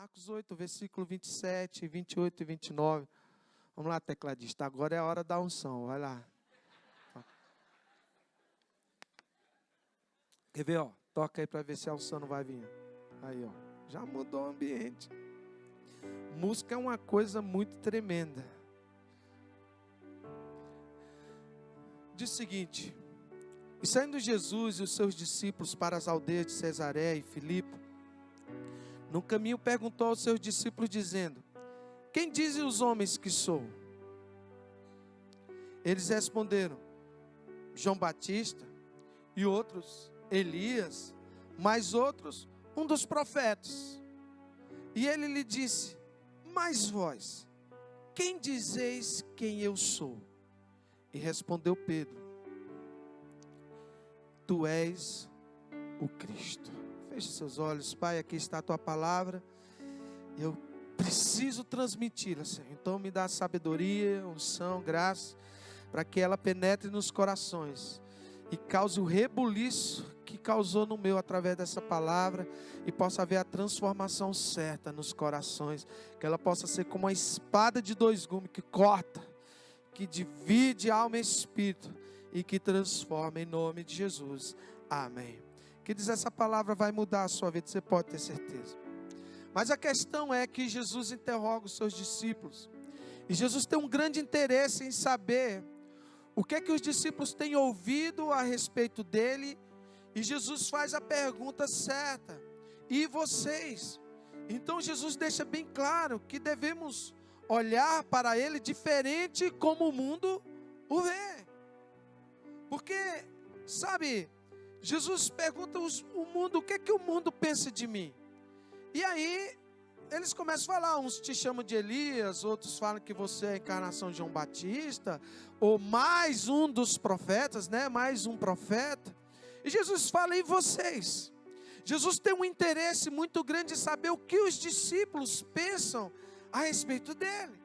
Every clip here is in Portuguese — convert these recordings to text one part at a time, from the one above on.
Marcos 8, versículo 27, 28 e 29. Vamos lá, tecladista. Agora é a hora da unção. Vai lá. Quer ver, ó? Toca aí para ver se a unção não vai vir. Aí, ó. Já mudou o ambiente. Música é uma coisa muito tremenda. Diz o seguinte: e saindo Jesus e os seus discípulos para as aldeias de Cesareia e Filipe, no caminho perguntou aos seus discípulos, dizendo: quem dizem os homens que sou? Eles responderam: João Batista, e outros, Elias, mas outros, um dos profetas. E ele lhe disse: mas vós, quem dizeis quem eu sou? E respondeu Pedro: tu és o Cristo. Feche seus olhos. Pai, aqui está a tua palavra. Eu preciso transmiti-la, Senhor. Então me dá sabedoria, unção, graça, para que ela penetre nos corações e cause o rebuliço que causou no meu através dessa palavra, e possa haver a transformação certa nos corações, que ela possa ser como uma espada de dois gumes que corta, que divide alma e espírito e que transforma, em nome de Jesus. Amém. Que diz, essa palavra vai mudar a sua vida, você pode ter certeza. Mas a questão é que Jesus interroga os seus discípulos, e Jesus tem um grande interesse em saber o que é que os discípulos têm ouvido a respeito dele. E Jesus faz a pergunta certa: e vocês? Então Jesus deixa bem claro que devemos olhar para ele diferente como o mundo o vê. Porque, sabe, Jesus pergunta o mundo: o que é que o mundo pensa de mim? E aí eles começam a falar, uns te chamam de Elias, outros falam que você é a encarnação de João Batista, ou mais um dos profetas, né? Mais um profeta. E Jesus fala: e vocês? Jesus tem um interesse muito grande em saber o que os discípulos pensam a respeito dele.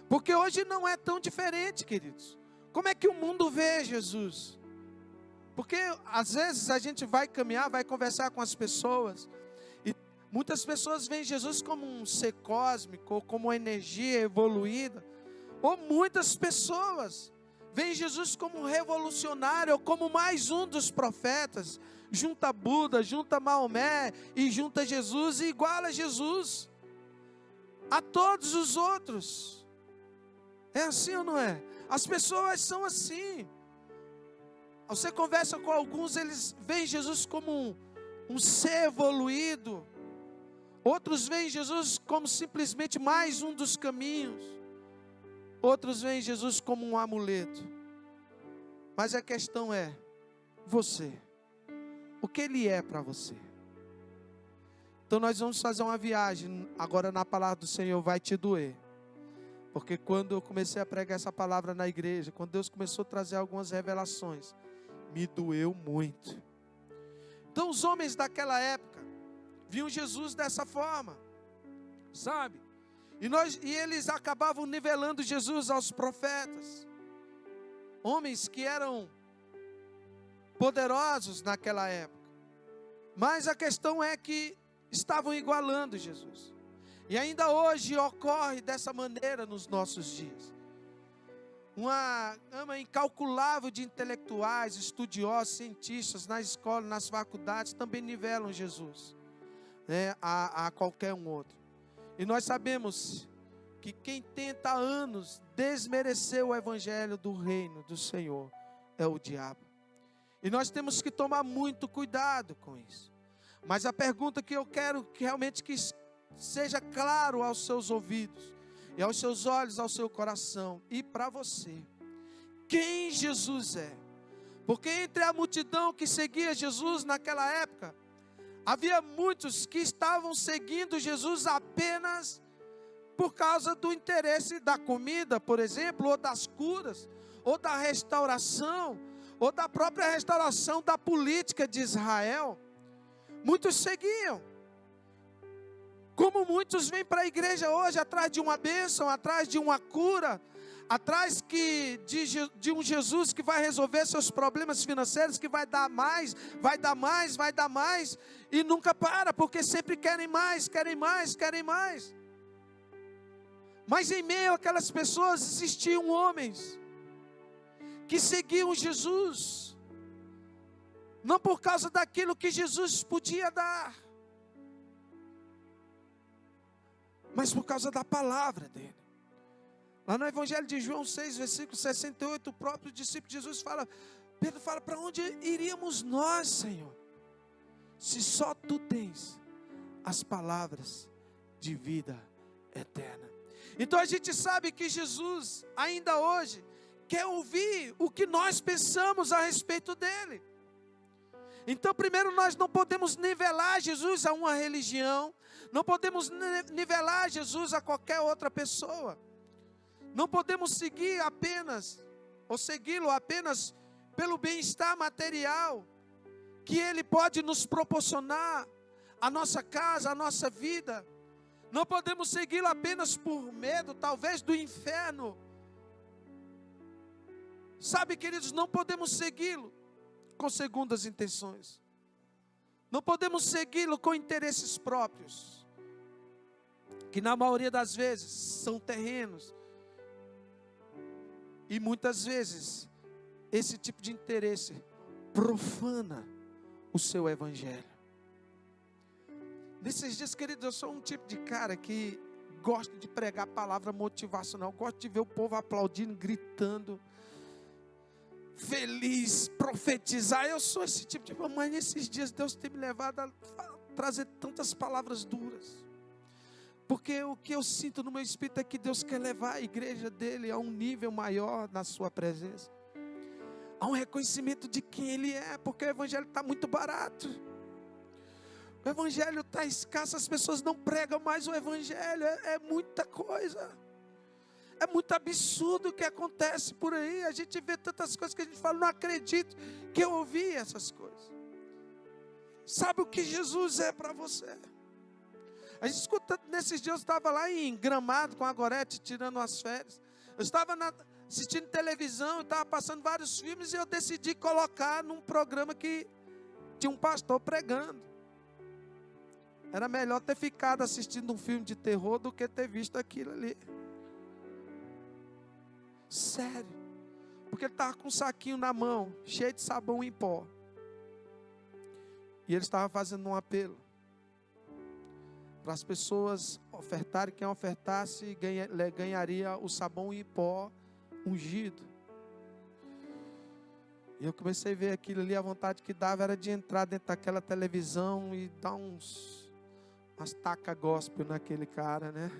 Porque hoje não é tão diferente, queridos. Como é que o mundo vê Jesus? Porque às vezes a gente vai caminhar, vai conversar com as pessoas, e muitas pessoas veem Jesus como um ser cósmico, ou como uma energia evoluída. Ou muitas pessoas veem Jesus como um revolucionário, ou como mais um dos profetas. Junta Buda, junta Maomé, e junta Jesus, e iguala Jesus a todos os outros. É assim ou não é? As pessoas são assim. Você conversa com alguns, eles veem Jesus como um ser evoluído. Outros veem Jesus como simplesmente mais um dos caminhos. Outros veem Jesus como um amuleto. Mas a questão é, você, o que ele é para você? Então nós vamos fazer uma viagem agora na palavra do Senhor. Vai te doer. Porque quando eu comecei a pregar essa palavra na igreja, quando Deus começou a trazer algumas revelações, me doeu muito. Então os homens daquela época viam Jesus dessa forma, sabe? E eles acabavam nivelando Jesus aos profetas. Homens que eram poderosos naquela época. Mas a questão é que estavam igualando Jesus. E ainda hoje ocorre dessa maneira nos nossos dias. Uma gama incalculável de intelectuais, estudiosos, cientistas, na escola, nas faculdades, também nivelam Jesus, né, a qualquer um outro. E nós sabemos que quem tenta há anos desmerecer o evangelho do reino do Senhor é o diabo. E nós temos que tomar muito cuidado com isso. Mas a pergunta que eu quero que realmente que seja claro aos seus ouvidos, e aos seus olhos, ao seu coração, e para você: quem Jesus é? Porque entre a multidão que seguia Jesus naquela época, havia muitos que estavam seguindo Jesus apenas por causa do interesse da comida, por exemplo, ou das curas, ou da restauração, ou da própria restauração da política de Israel. Muitos seguiam. Como muitos vêm para a igreja hoje atrás de uma bênção, atrás de uma cura, atrás de um Jesus que vai resolver seus problemas financeiros, que vai dar mais, vai dar mais, vai dar mais, e nunca para, porque sempre querem mais, querem mais, querem mais. Mas em meio àquelas pessoas existiam homens que seguiam Jesus, não por causa daquilo que Jesus podia dar, mas por causa da palavra dele. Lá no Evangelho de João 6, versículo 68, o próprio discípulo de Jesus fala, Pedro fala, para onde iríamos nós, Senhor? Se só tu tens as palavras de vida eterna. Então a gente sabe que Jesus, ainda hoje, quer ouvir o que nós pensamos a respeito dele. Então primeiro nós não podemos nivelar Jesus a uma religião, não podemos nivelar Jesus a qualquer outra pessoa. Não podemos seguir apenas, ou segui-lo apenas pelo bem-estar material que ele pode nos proporcionar, a nossa casa, a nossa vida. Não podemos segui-lo apenas por medo, talvez, do inferno. Sabe, queridos, não podemos segui-lo com segundas intenções. Não podemos segui-lo com interesses próprios, que na maioria das vezes são terrenos. E muitas vezes, esse tipo de interesse profana o seu evangelho. Nesses dias, queridos, eu sou um tipo de cara que gosta de pregar palavra motivacional, gosto de ver o povo aplaudindo, gritando, feliz, profetizar. Eu sou esse tipo de... Mas nesses dias Deus tem me levado a trazer tantas palavras duras. Porque o que eu sinto no meu espírito é que Deus quer levar a igreja dele a um nível maior na sua presença. Há um reconhecimento de quem ele é, porque o evangelho está muito barato. O evangelho está escasso, as pessoas não pregam mais o evangelho, é muita coisa. É muito absurdo o que acontece por aí. A gente vê tantas coisas que a gente fala, não acredito que eu ouvi essas coisas. Sabe o que Jesus é para você? A gente escuta, nesses dias eu estava lá em Gramado com a Gorete, tirando as férias. Eu estava assistindo televisão, eu estava passando vários filmes e eu decidi colocar num programa que tinha um pastor pregando. Era melhor ter ficado assistindo um filme de terror do que ter visto aquilo ali. Sério. Porque ele estava com um saquinho na mão, cheio de sabão em pó. E ele estava fazendo um apelo para as pessoas ofertarem. Quem ofertasse ganharia o sabão em pó ungido. E eu comecei a ver aquilo ali, a vontade que dava era de entrar dentro daquela televisão e dar umas tacas gospel naquele cara, né?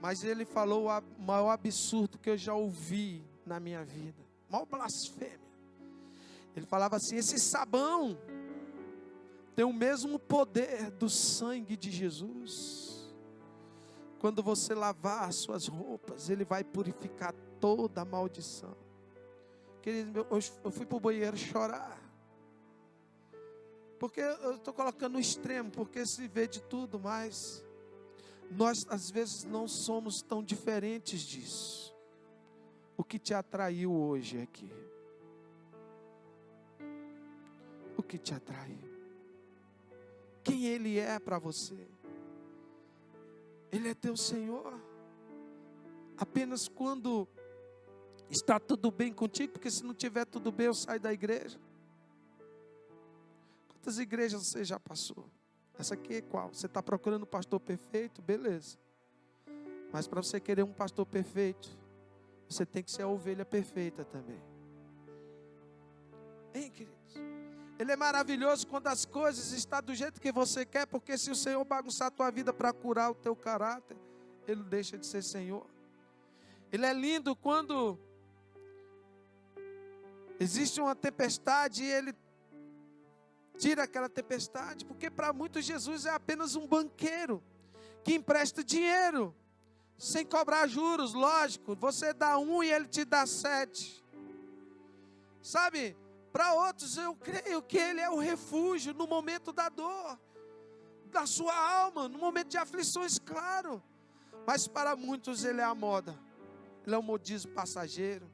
Mas ele falou o maior absurdo que eu já ouvi na minha vida. Maior blasfêmia. Ele falava assim, esse sabão tem o mesmo poder do sangue de Jesus. Quando você lavar as suas roupas, ele vai purificar toda a maldição. Querido, eu fui para o banheiro chorar. Porque eu estou colocando no extremo, porque se vê de tudo, mas nós às vezes não somos tão diferentes disso. O que te atraiu hoje aqui? O que te atraiu? Quem Ele é para você? Ele é teu Senhor? Apenas quando está tudo bem contigo? Porque se não tiver tudo bem, eu saio da igreja. Quantas igrejas você já passou? Essa aqui é qual? Você está procurando um pastor perfeito? Beleza. Mas para você querer um pastor perfeito, você tem que ser a ovelha perfeita também. Hein, queridos? Ele é maravilhoso quando as coisas estão do jeito que você quer, porque se o Senhor bagunçar a tua vida para curar o teu caráter, Ele deixa de ser Senhor. Ele é lindo quando existe uma tempestade e Ele tira aquela tempestade, porque para muitos Jesus é apenas um banqueiro que empresta dinheiro sem cobrar juros, lógico. Você dá 1 e Ele te dá 7. Sabe? Para outros eu creio que Ele é o refúgio no momento da dor, da sua alma, no momento de aflições, claro. Mas para muitos ele é a moda. Ele é um modismo passageiro,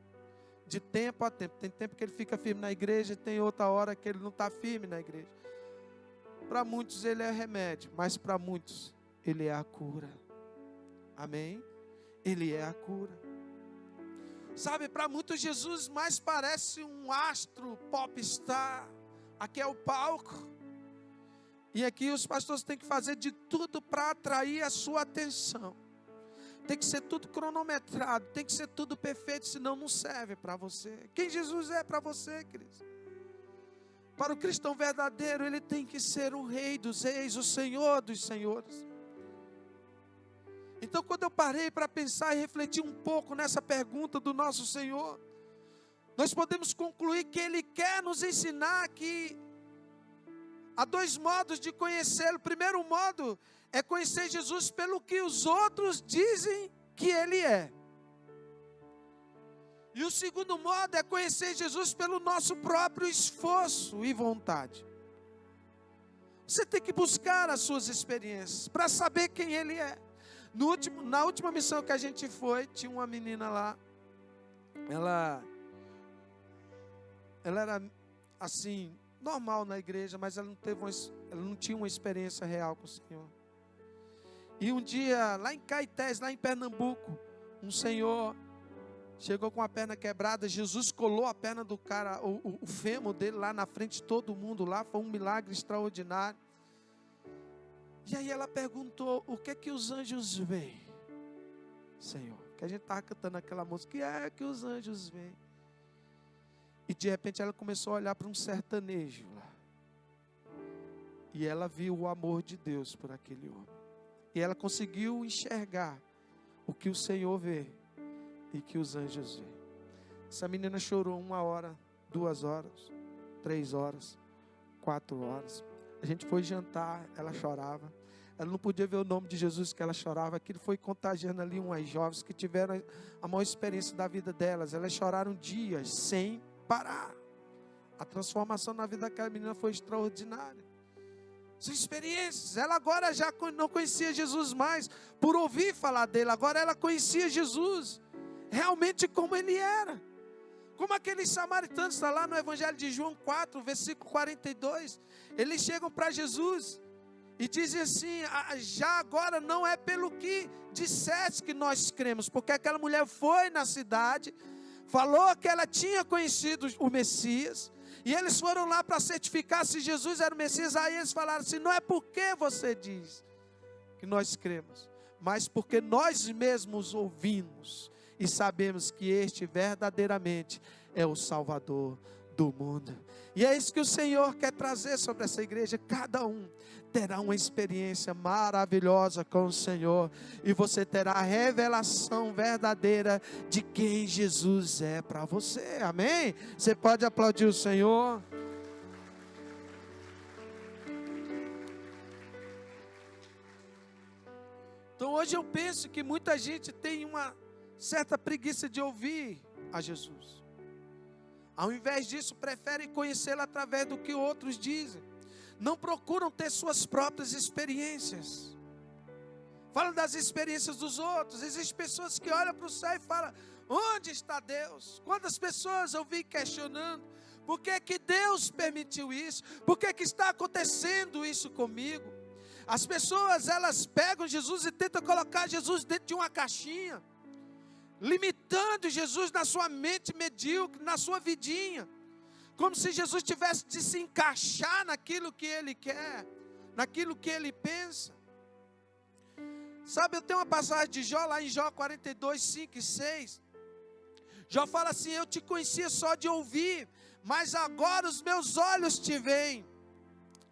de tempo a tempo. Tem tempo que ele fica firme na igreja, tem outra hora que ele não está firme na igreja. Para muitos ele é remédio, mas para muitos ele é a cura. Amém? Ele é a cura. Sabe, para muitos Jesus mais parece um astro popstar. Aqui é o palco. E aqui os pastores têm que fazer de tudo para atrair a sua atenção. Tem que ser tudo cronometrado, tem que ser tudo perfeito, senão não serve para você. Quem Jesus é para você, querido? Para o cristão verdadeiro, ele tem que ser o Rei dos Reis, o Senhor dos Senhores. Então, quando eu parei para pensar e refletir um pouco nessa pergunta do nosso Senhor, nós podemos concluir que Ele quer nos ensinar que há dois modos de conhecê-lo. O primeiro modo é conhecer Jesus pelo que os outros dizem que Ele é. E o segundo modo é conhecer Jesus pelo nosso próprio esforço e vontade. Você tem que buscar as suas experiências para saber quem Ele é. Na última missão que a gente foi, tinha uma menina lá. Ela era assim, normal na igreja, mas ela não tinha uma experiência real com o Senhor. E um dia, lá em Caetés, lá em Pernambuco, um senhor chegou com a perna quebrada. Jesus colou a perna do cara, o fêmur dele lá na frente de todo mundo lá. Foi um milagre extraordinário. E aí ela perguntou: o que é que os anjos veem, Senhor? Que a gente estava cantando aquela música: o que é que os anjos veem? E de repente ela começou a olhar para um sertanejo lá. E ela viu o amor de Deus por aquele homem. E ela conseguiu enxergar o que o Senhor vê e que os anjos veem. Essa menina chorou 1 hora, 2 horas, 3 horas, 4 horas. A gente foi jantar, ela chorava. Ela não podia ver o nome de Jesus que ela chorava. Aquilo foi contagiando ali umas jovens que tiveram a maior experiência da vida delas. Elas choraram dias sem parar. A transformação na vida daquela menina foi extraordinária. São experiências. Ela agora já não conhecia Jesus mais por ouvir falar dele. Agora ela conhecia Jesus realmente como ele era. Como aqueles samaritanos, está lá no Evangelho de João 4, versículo 42. Eles chegam para Jesus e dizem assim: já agora não é pelo que disseste que nós cremos, porque aquela mulher foi na cidade, falou que ela tinha conhecido o Messias, e eles foram lá para certificar se Jesus era o Messias. Aí eles falaram assim: não é porque você diz que nós cremos, mas porque nós mesmos ouvimos e sabemos que este verdadeiramente é o Salvador do mundo. E é isso que o Senhor quer trazer sobre essa igreja. Cada um terá uma experiência maravilhosa com o Senhor, e você terá a revelação verdadeira de quem Jesus é para você. Amém? Você pode aplaudir o Senhor? Então hoje eu penso que muita gente tem uma certa preguiça de ouvir a Jesus. Ao invés disso, preferem conhecê-lo através do que outros dizem. Não procuram ter suas próprias experiências. Falam das experiências dos outros. Existem pessoas que olham para o céu e falam: onde está Deus? Quantas pessoas eu vi questionando: por que que Deus permitiu isso? Por que que está acontecendo isso comigo? As pessoas, elas pegam Jesus e tentam colocar Jesus dentro de uma caixinha, limitando Jesus na sua mente medíocre, na sua vidinha, como se Jesus tivesse de se encaixar naquilo que Ele quer, naquilo que Ele pensa. Sabe, eu tenho uma passagem de Jó, lá em Jó 42, 5 e 6. Jó fala assim: eu te conhecia só de ouvir, mas agora os meus olhos te veem.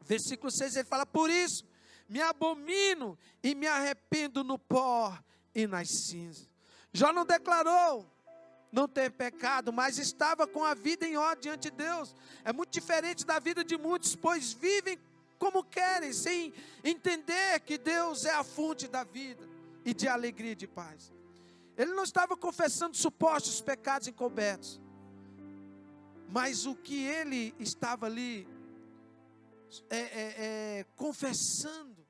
Versículo 6, ele fala: por isso me abomino e me arrependo no pó e nas cinzas. Jó não declarou não ter pecado, mas estava com a vida em ordem diante de Deus. É muito diferente da vida de muitos, pois vivem como querem, sem entender que Deus é a fonte da vida e de alegria e de paz. Ele não estava confessando supostos pecados encobertos, mas o que ele estava ali confessando,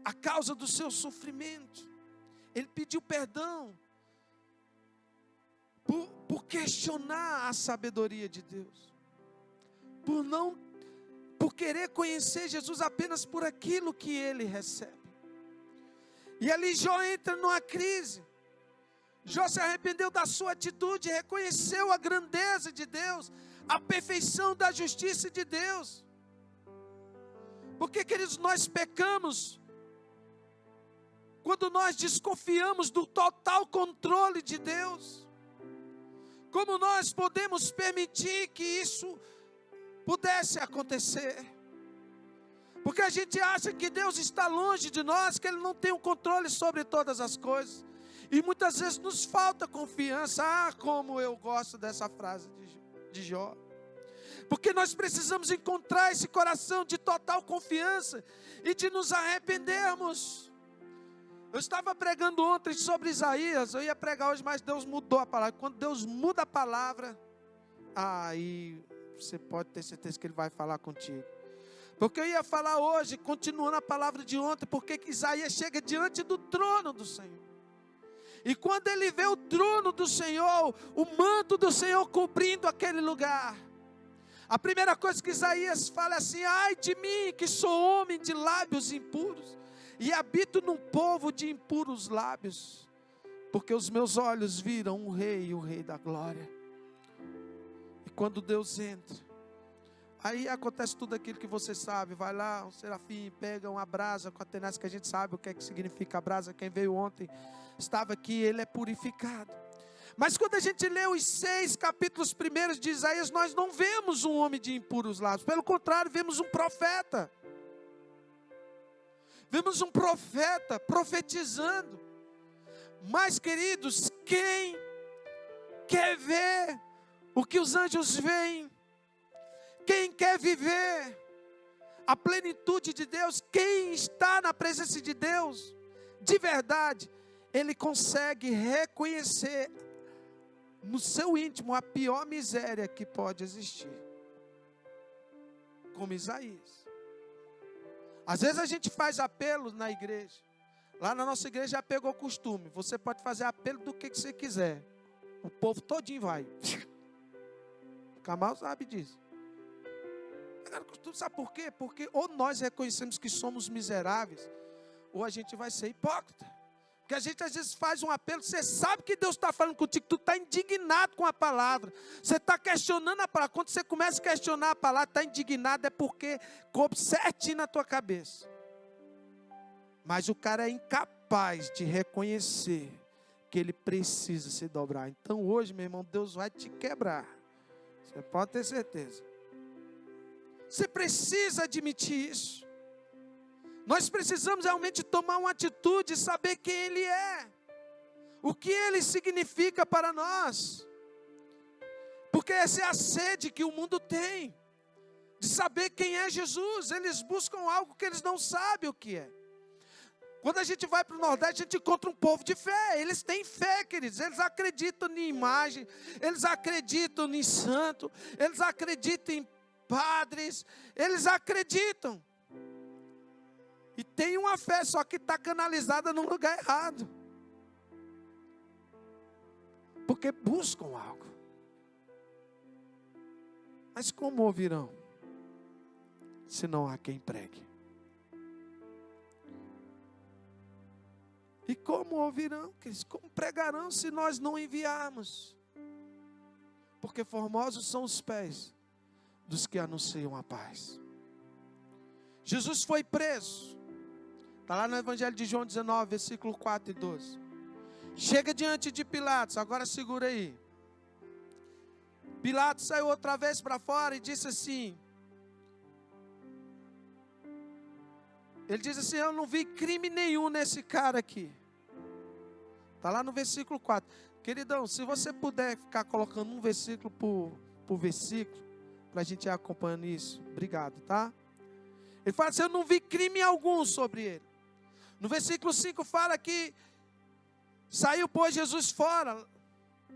a causa do seu sofrimento. Ele pediu perdão por questionar a sabedoria de Deus. Por querer conhecer Jesus apenas por aquilo que ele recebe. E ali Jó entra numa crise. Jó se arrependeu da sua atitude, reconheceu a grandeza de Deus, a perfeição da justiça de Deus. Porque, queridos, nós pecamos quando nós desconfiamos do total controle de Deus. Como nós podemos permitir que isso pudesse acontecer? Porque a gente acha que Deus está longe de nós, que Ele não tem o controle sobre todas as coisas. E muitas vezes nos falta confiança. Ah, como eu gosto dessa frase de Jó. Porque nós precisamos encontrar esse coração de total confiança e de nos arrependermos. Eu estava pregando ontem sobre Isaías, eu ia pregar hoje, mas Deus mudou a palavra. Quando Deus muda a palavra, aí você pode ter certeza que Ele vai falar contigo. Porque eu ia falar hoje, continuando a palavra de ontem, porque Isaías chega diante do trono do Senhor. E quando ele vê o trono do Senhor, o manto do Senhor cobrindo aquele lugar, a primeira coisa que Isaías fala é assim: ai de mim, que sou homem de lábios impuros, e habito num povo de impuros lábios, porque os meus olhos viram o Rei da glória. E quando Deus entra, aí acontece tudo aquilo que você sabe. Vai lá, um serafim pega uma brasa com a tenaz, que a gente sabe o que é que significa a brasa. Quem veio ontem estava aqui, ele é purificado. Mas quando a gente lê os 6 capítulos primeiros de Isaías, nós não vemos um homem de impuros lábios. Pelo contrário, vemos um profeta. Vemos um profeta profetizando. Mas, queridos, quem quer ver o que os anjos veem, quem quer viver a plenitude de Deus, quem está na presença de Deus, de verdade, ele consegue reconhecer no seu íntimo a pior miséria que pode existir. Como Isaías. Às vezes a gente faz apelo na igreja. Lá na nossa igreja já pegou costume. Você pode fazer apelo do que você quiser. O povo todinho vai. O Camal sabe disso. Sabe por quê? Porque ou nós reconhecemos que somos miseráveis, ou a gente vai ser hipócrita. Porque a gente às vezes faz um apelo, você sabe que Deus está falando contigo, tu está indignado com a palavra, você está questionando a palavra. Quando você começa a questionar a palavra, está indignado, é porque coube certinho na tua cabeça. Mas o cara é incapaz de reconhecer que ele precisa se dobrar. Então hoje, meu irmão, Deus vai te quebrar. Você pode ter certeza. Você precisa admitir isso. Nós precisamos realmente tomar uma atitude e saber quem Ele é. O que Ele significa para nós. Porque essa é a sede que o mundo tem. De saber quem é Jesus. Eles buscam algo que eles não sabem o que é. Quando a gente vai para o Nordeste, a gente encontra um povo de fé. Eles têm fé, queridos. Eles acreditam em imagem. Eles acreditam em santo. Eles acreditam em padres. Eles acreditam. E tem uma fé, só que está canalizada num lugar errado. Porque buscam algo. Mas como ouvirão, se não há quem pregue? E como ouvirão, como pregarão, se nós não enviarmos? Porque formosos são os pés dos que anunciam a paz. Jesus foi preso. Está lá no Evangelho de João 19, versículo 4 e 12. Chega diante de Pilatos, agora segura aí. Pilatos saiu outra vez para fora e disse assim. Ele diz assim: eu não vi crime nenhum nesse cara aqui. Está lá no versículo 4. Queridão, se você puder ficar colocando um versículo por versículo, para a gente ir acompanhando isso, obrigado, tá? Ele fala assim: eu não vi crime algum sobre ele. No versículo 5 fala que saiu, pois, Jesus fora,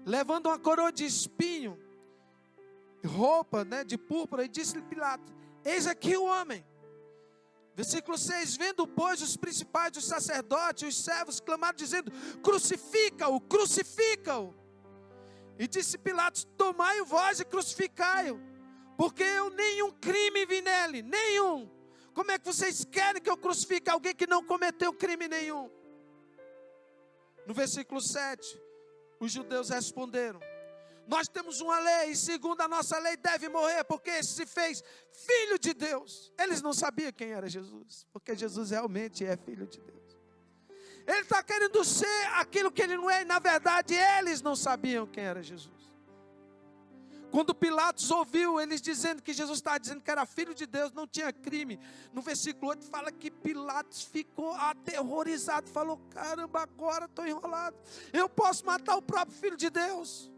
levando uma coroa de espinho, roupa, de púrpura, e disse-lhe Pilatos: eis aqui o homem. Versículo 6, vendo, pois, os principais dos sacerdotes, os servos, clamaram, dizendo, crucifica-o, crucifica-o. E disse Pilatos, tomai-o vós e crucificai-o, porque eu nenhum crime vi nele, nenhum. Como é que vocês querem que eu crucifique alguém que não cometeu crime nenhum? No versículo 7, os judeus responderam, nós temos uma lei, e segundo a nossa lei deve morrer, porque esse se fez filho de Deus. Eles não sabiam quem era Jesus, porque Jesus realmente é filho de Deus. Ele está querendo ser aquilo que ele não é, e na verdade eles não sabiam quem era Jesus. Quando Pilatos ouviu eles dizendo que Jesus estava dizendo que era filho de Deus, não tinha crime. No versículo 8 fala que Pilatos ficou aterrorizado, falou, caramba, agora estou enrolado. Eu posso matar o próprio filho de Deus.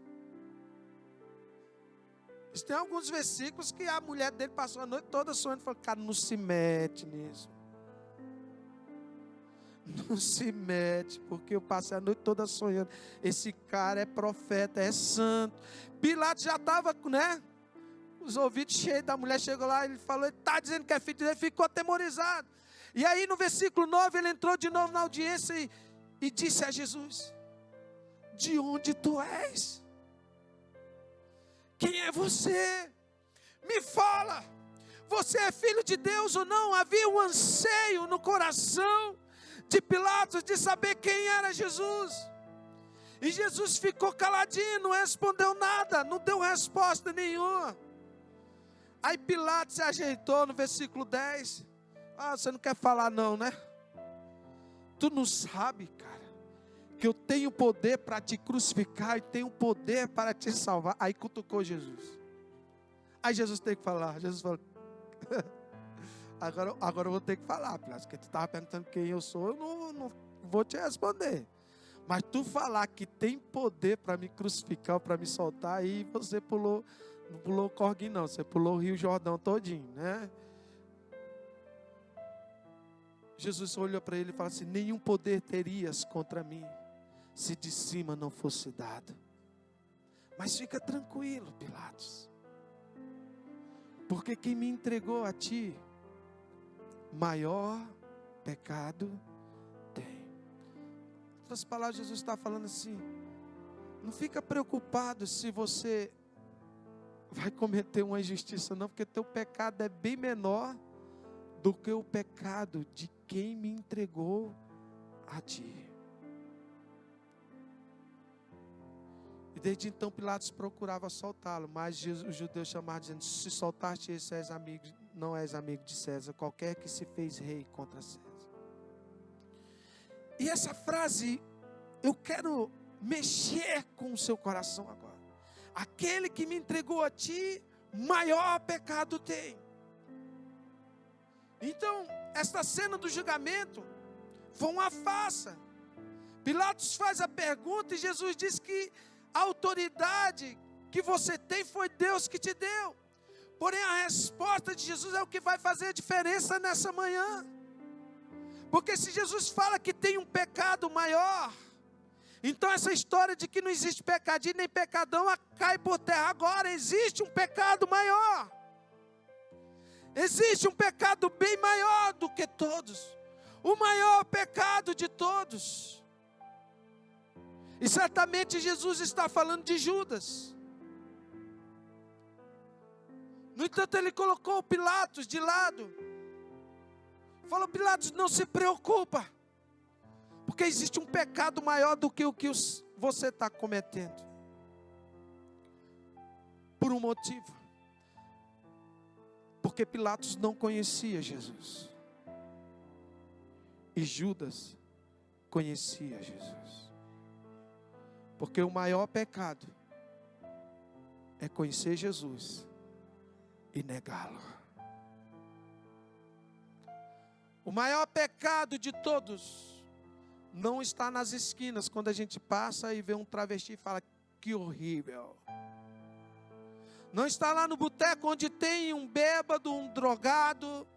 Tem alguns versículos que a mulher dele passou a noite toda sonhando, falou, cara, não se mete nisso. Não se mete, porque eu passei a noite toda sonhando. Esse cara é profeta, é santo. Pilatos já estava, né? Os ouvidos cheios da mulher, chegou lá, ele falou, ele está dizendo que é filho de Deus, ficou atemorizado. E aí no versículo 9, ele entrou de novo na audiência e disse a Jesus, de onde tu és? Quem é você? Me fala, você é filho de Deus ou não? Havia um anseio no coração de Pilatos de saber quem era Jesus. E Jesus ficou caladinho, não respondeu nada, não deu resposta nenhuma. Aí Pilatos se ajeitou no versículo 10. Ah, você não quer falar não, né? Tu não sabe, cara, que eu tenho poder para te crucificar e tenho poder para te salvar. Aí cutucou Jesus. Aí Jesus tem que falar. Jesus falou, agora eu vou ter que falar, Pilatos, porque tu estava perguntando quem eu sou, eu não vou te responder. Mas tu falar que tem poder para me crucificar ou para me soltar, aí você pulou, não pulou o Corguinho não, você pulou o Rio Jordão todinho, né? Jesus olhou para ele e falou assim, nenhum poder terias contra mim, se de cima não fosse dado. Mas fica tranquilo, Pilatos, porque quem me entregou a ti, maior pecado tem. Em outras palavras, Jesus está falando assim, não fica preocupado se você vai cometer uma injustiça não, porque teu pecado é bem menor do que o pecado de quem me entregou a ti. E desde então Pilatos procurava soltá-lo, mas os judeus chamaram dizendo, se soltaste esse és amigo, não és amigo de César, qualquer que se fez rei contra César. E essa frase, eu quero mexer com o seu coração agora. Aquele que me entregou a ti, maior pecado tem. Então, esta cena do julgamento foi uma farsa. Pilatos faz a pergunta e Jesus diz que a autoridade que você tem foi Deus que te deu. Porém, a resposta de Jesus é o que vai fazer a diferença nessa manhã. Porque se Jesus fala que tem um pecado maior, então essa história de que não existe pecadinho nem pecadão cai por terra. Agora existe um pecado maior. Existe um pecado bem maior do que todos. O maior pecado de todos. E certamente Jesus está falando de Judas. No entanto, ele colocou Pilatos de lado. Falou, Pilatos, não se preocupa. Porque existe um pecado maior do que o que você está cometendo. Por um motivo. Porque Pilatos não conhecia Jesus. E Judas conhecia Jesus. Porque o maior pecado é conhecer Jesus e negá-lo. O maior pecado de todos não está nas esquinas, quando a gente passa e vê um travesti e fala, que horrível. Não está lá no boteco onde tem um bêbado, um drogado,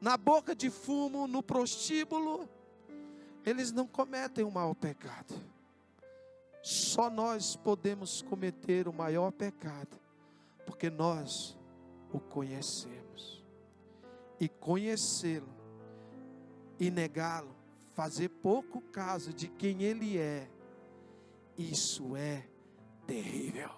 na boca de fumo, no prostíbulo. Eles não cometem o maior pecado. Só nós podemos cometer o maior pecado, porque nós o conhecemos. E conhecê-lo e negá-lo, fazer pouco caso de quem Ele é, isso é terrível.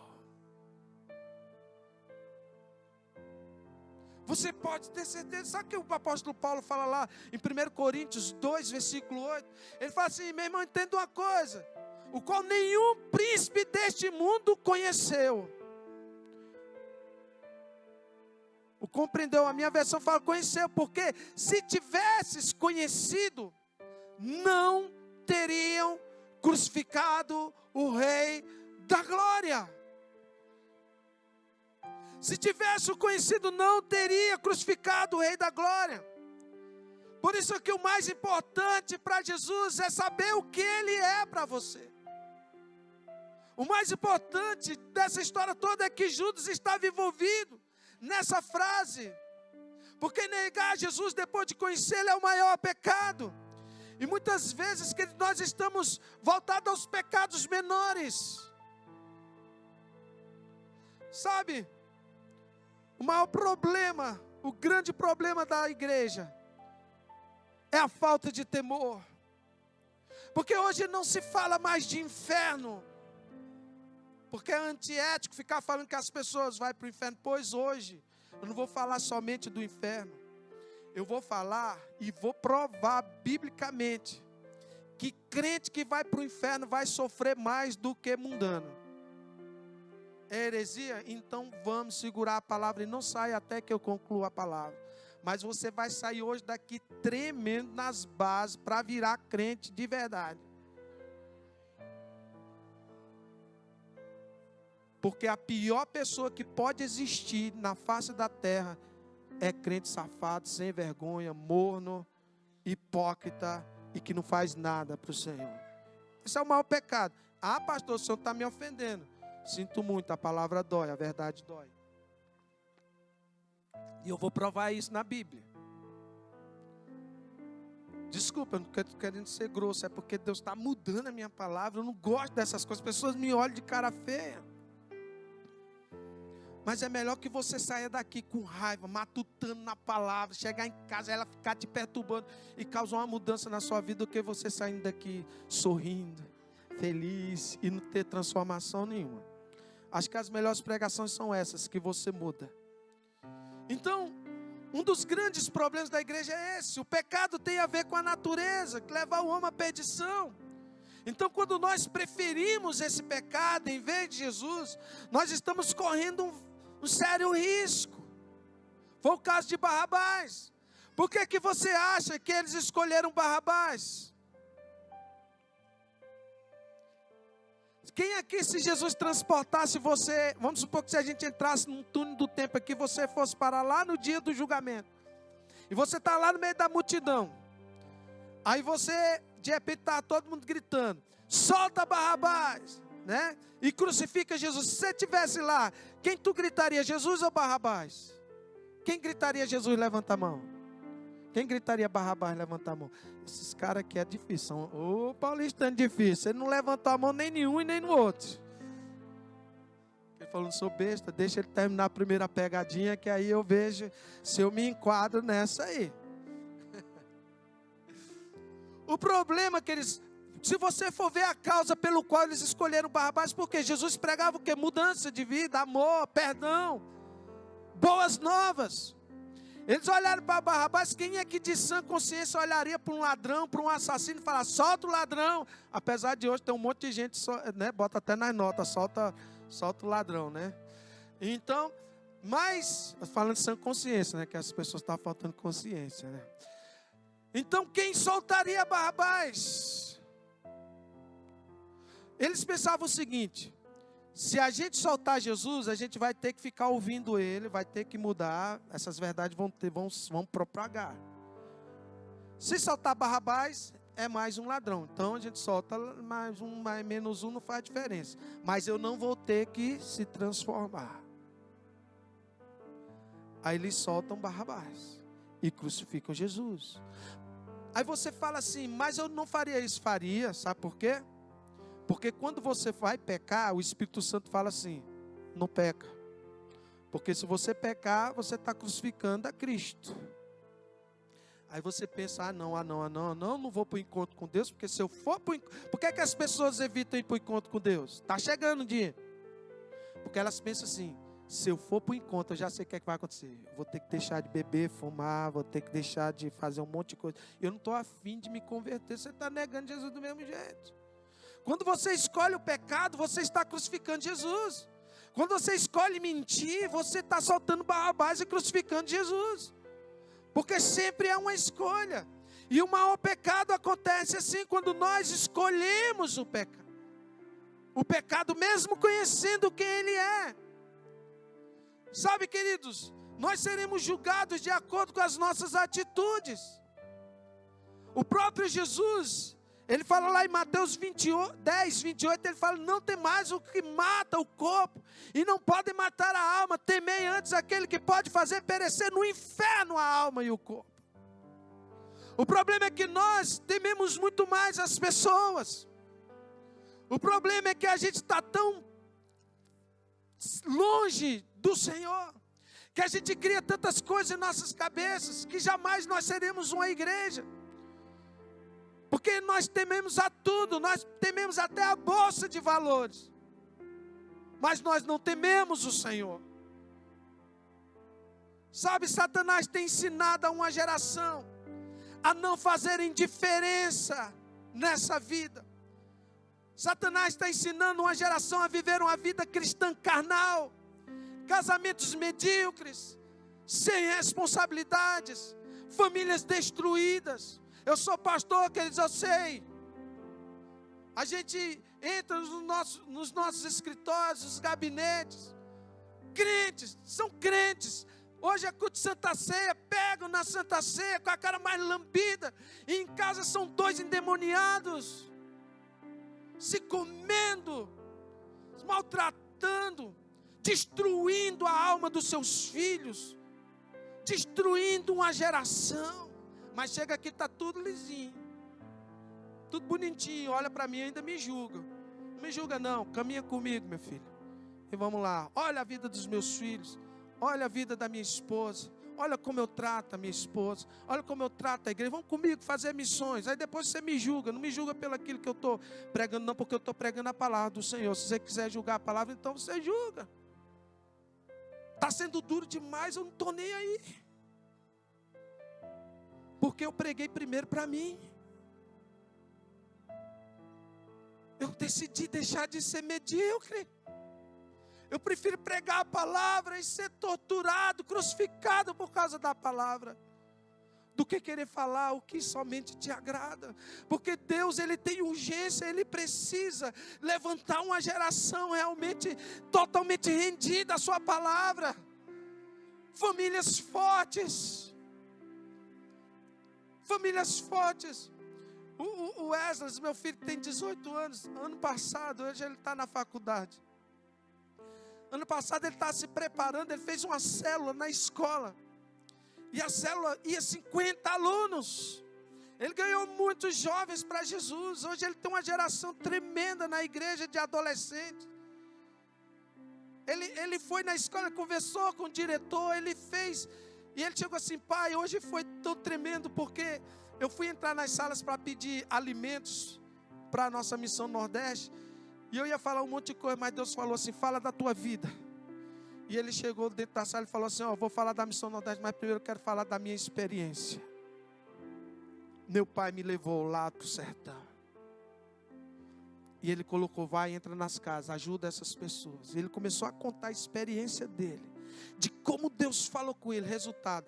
Você pode ter certeza, sabe o que o apóstolo Paulo fala lá em 1 Coríntios 2, versículo 8? Ele fala assim: meu irmão, entenda uma coisa, o qual nenhum príncipe deste mundo conheceu. O compreendeu, a minha versão fala conheceu, porque se tivesses conhecido, não teriam crucificado o Rei da Glória. Se tivesse o conhecido, não teria crucificado o Rei da Glória. Por isso que o mais importante para Jesus é saber o que Ele é para você. O mais importante dessa história toda é que Judas estava envolvido nessa frase. Porque negar Jesus depois de conhecê-lo é o maior pecado. E muitas vezes que nós estamos voltados aos pecados menores. Sabe? O maior problema, o grande problema da igreja é a falta de temor. Porque hoje não se fala mais de inferno. Porque é antiético ficar falando que as pessoas vão para o inferno. Pois hoje, eu não vou falar somente do inferno. Eu vou falar e vou provar biblicamente que crente que vai para o inferno vai sofrer mais do que mundano. É heresia? Então vamos segurar a palavra e não saia até que eu conclua a palavra. Mas você vai sair hoje daqui tremendo nas bases para virar crente de verdade. Porque a pior pessoa que pode existir na face da terra é crente safado, sem vergonha, morno, hipócrita e que não faz nada para o Senhor. Esse é o maior pecado. Ah, pastor, o senhor está me ofendendo. Sinto muito, a palavra dói, a verdade dói. E eu vou provar isso na Bíblia. Desculpa, eu não estou querendo ser grosso, é porque Deus está mudando a minha palavra. Eu não gosto dessas coisas, as pessoas me olham de cara feia. Mas é melhor que você saia daqui com raiva, matutando na palavra, chegar em casa, ela ficar te perturbando e causar uma mudança na sua vida, do que você saindo daqui sorrindo, feliz e não ter transformação nenhuma. Acho que as melhores pregações são essas, que você muda. Então, um dos grandes problemas da igreja é esse. O pecado tem a ver com a natureza, que leva o homem à perdição. Então, quando nós preferimos esse pecado em vez de Jesus, nós estamos correndo um sério risco. Foi o caso de Barrabás. Por que você acha que eles escolheram Barrabás? Quem aqui, se Jesus transportasse você, vamos supor que se a gente entrasse num túnel do tempo aqui, você fosse parar lá no dia do julgamento, e você está lá no meio da multidão, aí você, de repente, está todo mundo gritando, solta Barrabás, né? E crucifica Jesus. Se você estivesse lá, quem tu gritaria, Jesus ou Barrabás? Quem gritaria Jesus? Levanta a mão. Quem gritaria Barrabás? Levanta a mão. Esses caras aqui é difícil. São o paulistano difícil. Ele não levantou a mão nem nenhum e nem no outro. Ele falou, não sou besta, deixa ele terminar a primeira pegadinha, que aí eu vejo se eu me enquadro nessa aí. O problema é que eles, se você for ver a causa pelo qual eles escolheram Barrabás, porque Jesus pregava o quê? Mudança de vida, amor, perdão, boas novas. Eles olharam para Barrabás. Quem é que de sã consciência olharia para um ladrão, para um assassino e falar, solta o ladrão? Apesar de hoje ter um monte de gente, né, bota até nas notas, solta o ladrão, né? Então, mas, falando de sã consciência, né, que as pessoas estão faltando consciência, né? Então, quem soltaria Barrabás? Eles pensavam o seguinte, se a gente soltar Jesus, a gente vai ter que ficar ouvindo ele, vai ter que mudar, essas verdades vão propagar. Se soltar Barrabás, é mais um ladrão. Então a gente solta mais um, mais menos um, não faz diferença. Mas eu não vou ter que se transformar. Aí eles soltam Barrabás e crucificam Jesus. Aí você fala assim, mas eu não faria isso. Faria, sabe por quê? Porque quando você vai pecar, o Espírito Santo fala assim, não peca. Porque se você pecar, você está crucificando a Cristo. Aí você pensa, não vou para o encontro com Deus, porque se eu for para o encontro... Por que que as pessoas evitam ir para o encontro com Deus? Está chegando o dia. Porque elas pensam assim, se eu for para o encontro, eu já sei o que é que vai acontecer. Eu vou ter que deixar de beber, fumar, vou ter que deixar de fazer um monte de coisa. Eu não estou afim de me converter, você está negando Jesus do mesmo jeito. Quando você escolhe o pecado, você está crucificando Jesus. Quando você escolhe mentir, você está soltando Barrabás e crucificando Jesus. Porque sempre é uma escolha. E o maior pecado acontece assim, quando nós escolhemos o pecado. O pecado mesmo conhecendo quem ele é. Sabe, queridos, nós seremos julgados de acordo com as nossas atitudes. O próprio Jesus, ele fala lá em Mateus 10, 28, ele fala, não tem mais o que mata o corpo, e não pode matar a alma, temei antes aquele que pode fazer perecer no inferno a alma e o corpo. O problema é que nós tememos muito mais as pessoas. O problema é que a gente está tão longe do Senhor, que a gente cria tantas coisas em nossas cabeças, que jamais nós seremos uma igreja. Porque nós tememos a tudo, nós tememos até a bolsa de valores. Mas nós não tememos o Senhor. Sabe, Satanás tem ensinado a uma geração a não fazerem diferença nessa vida. Satanás está ensinando uma geração a viver uma vida cristã carnal, casamentos medíocres, sem responsabilidades, famílias destruídas. Eu sou pastor, queridos, eu sei. A gente entra nos nossos escritórios, nos gabinetes, crentes, são crentes. Hoje é culto de Santa Ceia, pegam na Santa Ceia com a cara mais lambida, e em casa são dois endemoniados, se comendo, maltratando, destruindo a alma dos seus filhos, destruindo uma geração. Mas chega aqui, está tudo lisinho, tudo bonitinho, olha para mim e ainda me julga. Não me julga não, caminha comigo, meu filho. E vamos lá, olha a vida dos meus filhos, olha a vida da minha esposa, olha como eu trato a minha esposa, olha como eu trato a igreja, vamos comigo fazer missões. Aí depois você me julga, não me julga pelo aquilo que eu estou pregando não, porque eu estou pregando a palavra do Senhor. Se você quiser julgar a palavra, então você julga. Está sendo duro demais, eu não estou nem aí. Porque eu preguei primeiro para mim. Eu decidi deixar de ser medíocre. Eu prefiro pregar a palavra e ser torturado, crucificado por causa da palavra, do que querer falar o que somente te agrada. Porque Deus, Ele tem urgência, Ele precisa levantar uma geração realmente, totalmente rendida à sua palavra. Famílias fortes. Famílias fortes. O Wesley, meu filho, tem 18 anos. Ano passado, hoje ele está na faculdade. Ano passado ele está se preparando, ele fez uma célula na escola. E a célula ia 50 alunos. Ele ganhou muitos jovens para Jesus. Hoje ele tem uma geração tremenda na igreja de adolescentes. Ele foi na escola, conversou com o diretor, ele fez... E ele chegou assim, pai, hoje foi tão tremendo, porque eu fui entrar nas salas para pedir alimentos para a nossa missão Nordeste, e eu ia falar um monte de coisa, mas Deus falou assim, fala da tua vida. E ele chegou dentro da sala e falou assim, vou falar da missão Nordeste, mas primeiro eu quero falar da minha experiência. Meu pai me levou lá para o sertão. E ele colocou, vai, entra nas casas, ajuda essas pessoas. E ele começou a contar a experiência dele, de como Deus falou com ele. Resultado,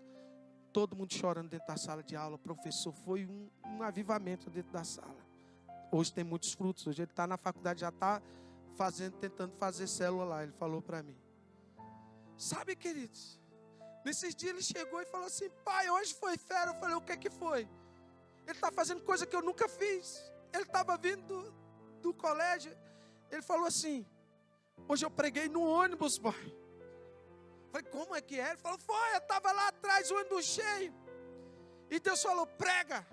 todo mundo chorando dentro da sala de aula. Professor, foi um avivamento dentro da sala. Hoje tem muitos frutos. Hoje ele está na faculdade, já está tentando fazer célula lá. Ele falou para mim. Sabe, queridos, nesses dias ele chegou e falou assim, pai, hoje foi fera. Eu falei, o que foi? Ele está fazendo coisa que eu nunca fiz. Ele estava vindo do colégio. Ele falou assim, hoje eu preguei no ônibus, pai. Falei, como é que é? Ele falou, foi, eu estava lá atrás, o ônibus cheio. E Deus falou, prega.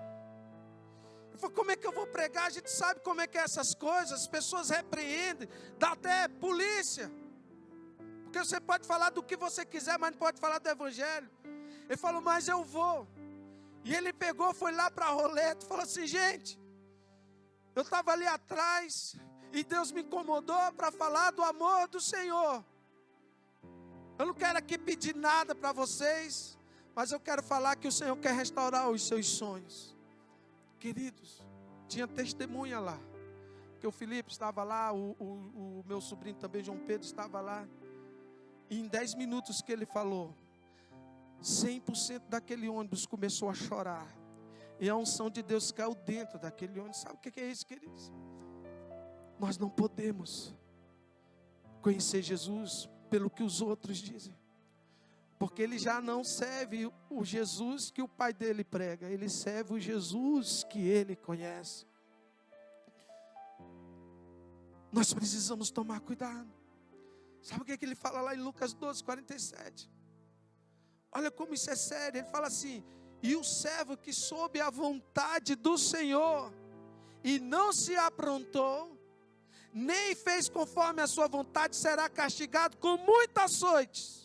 Eu falei, como é que eu vou pregar? A gente sabe como é que é essas coisas. As pessoas repreendem, dá até polícia. Porque você pode falar do que você quiser, mas não pode falar do evangelho. Ele falou, mas eu vou. E ele pegou, foi lá para a roleta e falou assim: gente, eu estava ali atrás e Deus me incomodou para falar do amor do Senhor. Eu não quero aqui pedir nada para vocês, mas eu quero falar que o Senhor quer restaurar os seus sonhos. Queridos, tinha testemunha lá, que o Felipe estava lá, o meu sobrinho também, João Pedro, estava lá. E em 10 minutos que ele falou, 100% daquele ônibus começou a chorar. E a unção de Deus caiu dentro daquele ônibus. Sabe o que é isso, queridos? Nós não podemos conhecer Jesus pelo que os outros dizem. Porque ele já não serve o Jesus que o pai dele prega. Ele serve o Jesus que ele conhece. Nós precisamos tomar cuidado. Sabe o que ele fala lá em Lucas 12, 47? Olha como isso é sério. Ele fala assim: e o servo que soube a vontade do Senhor e não se aprontou, nem fez conforme a sua vontade, será castigado com muitas açoites.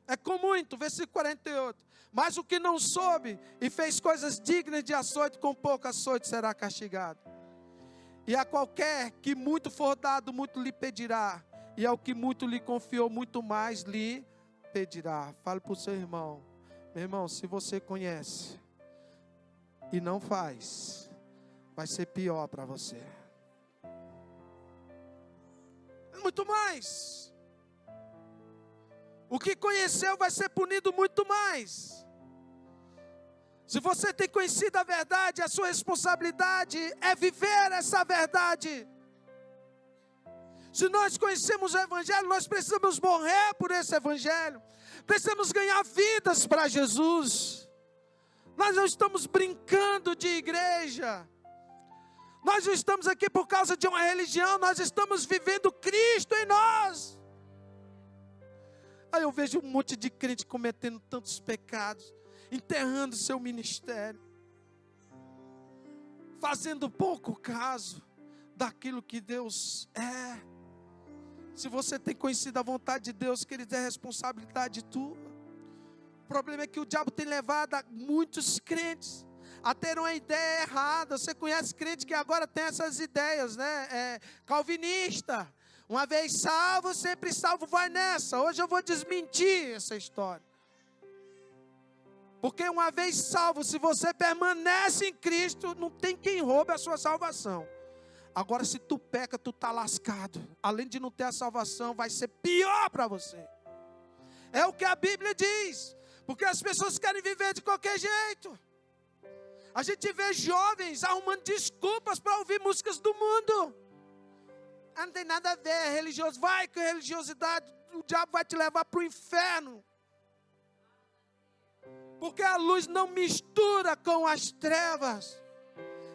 É com muito, versículo 48. Mas o que não soube e fez coisas dignas de açoite, com pouco açoite será castigado. E a qualquer que muito for dado, muito lhe pedirá. E ao que muito lhe confiou, muito mais lhe pedirá. Fale para o seu irmão: meu irmão, se você conhece e não faz, vai ser pior para você. Muito mais. O que conheceu vai ser punido muito mais. Se você tem conhecido a verdade, a sua responsabilidade é viver essa verdade. Se nós conhecemos o Evangelho, nós precisamos morrer por esse Evangelho. Precisamos ganhar vidas para Jesus. Nós não estamos brincando de igreja. Nós não estamos aqui por causa de uma religião. Nós estamos vivendo Cristo em nós. Aí eu vejo um monte de crente cometendo tantos pecados, enterrando seu ministério, fazendo pouco caso daquilo que Deus é. Se você tem conhecido a vontade de Deus, querido, é responsabilidade tua. O problema é que o diabo tem levado a muitos crentes a ter uma ideia errada. Você conhece crente que agora tem essas ideias, né? Calvinista. Uma vez salvo, sempre salvo, vai nessa. Hoje eu vou desmentir essa história. Porque uma vez salvo, se você permanece em Cristo, não tem quem roube a sua salvação. Agora, se tu peca, tu está lascado. Além de não ter a salvação, vai ser pior para você. É o que a Bíblia diz. Porque as pessoas querem viver de qualquer jeito. A gente vê jovens arrumando desculpas para ouvir músicas do mundo. Não tem nada a ver, é religioso. Vai com religiosidade, o diabo vai te levar para o inferno. Porque a luz não mistura com as trevas.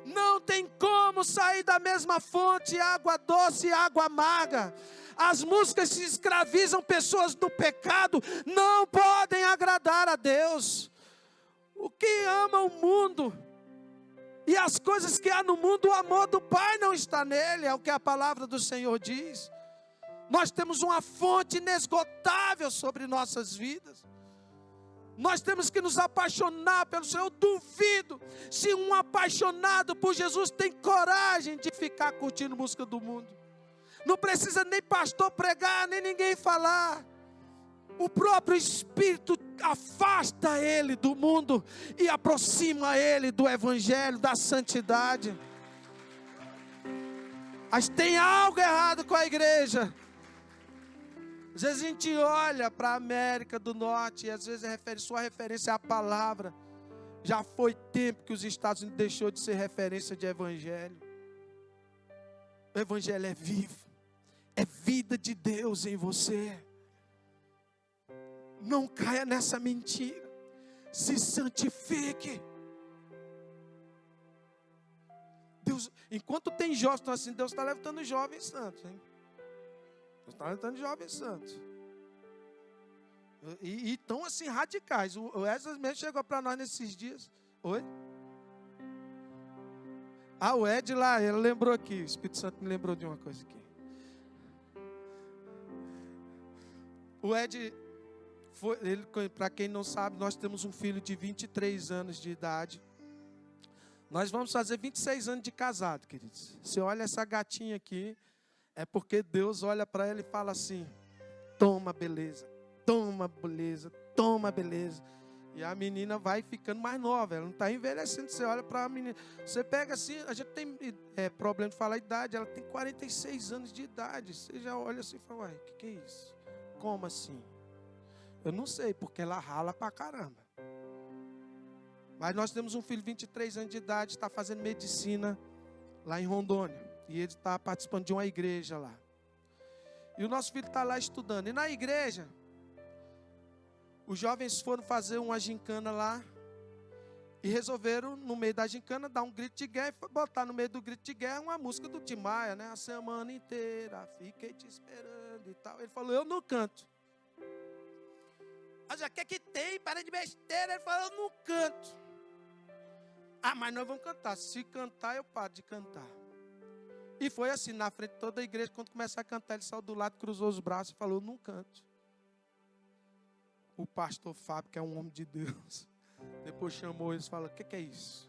Não tem como sair da mesma fonte, água doce e água amarga. As músicas que escravizam pessoas do pecado não podem agradar a Deus. O que ama o mundo e as coisas que há no mundo, o amor do Pai não está nele, é o que a palavra do Senhor diz. Nós temos uma fonte inesgotável sobre nossas vidas. Nós temos que nos apaixonar pelo Senhor. Eu duvido se um apaixonado por Jesus tem coragem de ficar curtindo música do mundo. Não precisa nem pastor pregar, nem ninguém falar. O próprio Espírito afasta ele do mundo e aproxima ele do Evangelho, da santidade. Mas tem algo errado com a igreja. Às vezes a gente olha para a América do Norte e às vezes sua referência é a palavra. Já foi tempo que os Estados Unidos deixou de ser referência de evangelho. O evangelho é vivo. É vida de Deus em você. Não caia nessa mentira. Se santifique. Deus, enquanto tem jovens assim, Deus está levantando jovens santos, hein? Está levantando jovens santos. E tão assim radicais. O Wesley mesmo chegou para nós nesses dias. Oi? O Ed lá, ele lembrou aqui. O Espírito Santo me lembrou de uma coisa aqui. O Ed Para quem não sabe, nós temos um filho de 23 anos de idade. Nós vamos fazer 26 anos de casado, queridos. Você olha essa gatinha aqui, é porque Deus olha para ela e fala assim: toma beleza, toma beleza, toma beleza. E a menina vai ficando mais nova, ela não está envelhecendo. Você olha para a menina, você pega assim, a gente tem problema de falar a idade, ela tem 46 anos de idade. Você já olha assim e fala: uai, o que é isso? Como assim? Eu não sei, porque ela rala pra caramba. Mas nós temos um filho de 23 anos de idade, está fazendo medicina lá em Rondônia. E ele está participando de uma igreja lá. E o nosso filho está lá estudando. E na igreja, os jovens foram fazer uma gincana lá. E resolveram, no meio da gincana, dar um grito de guerra. E botar no meio do grito de guerra uma música do Tim Maia, né? A semana inteira fiquei te esperando e tal. Ele falou: eu não canto. Mas o que tem? Para de besteira. Ele falou: eu não canto. Ah, mas nós vamos cantar. Se cantar, eu paro de cantar. E foi assim, na frente de toda a igreja. Quando começar a cantar, ele saiu do lado, cruzou os braços e falou: eu não canto. O pastor Fábio, que é um homem de Deus, depois chamou eles e falou: o que é isso?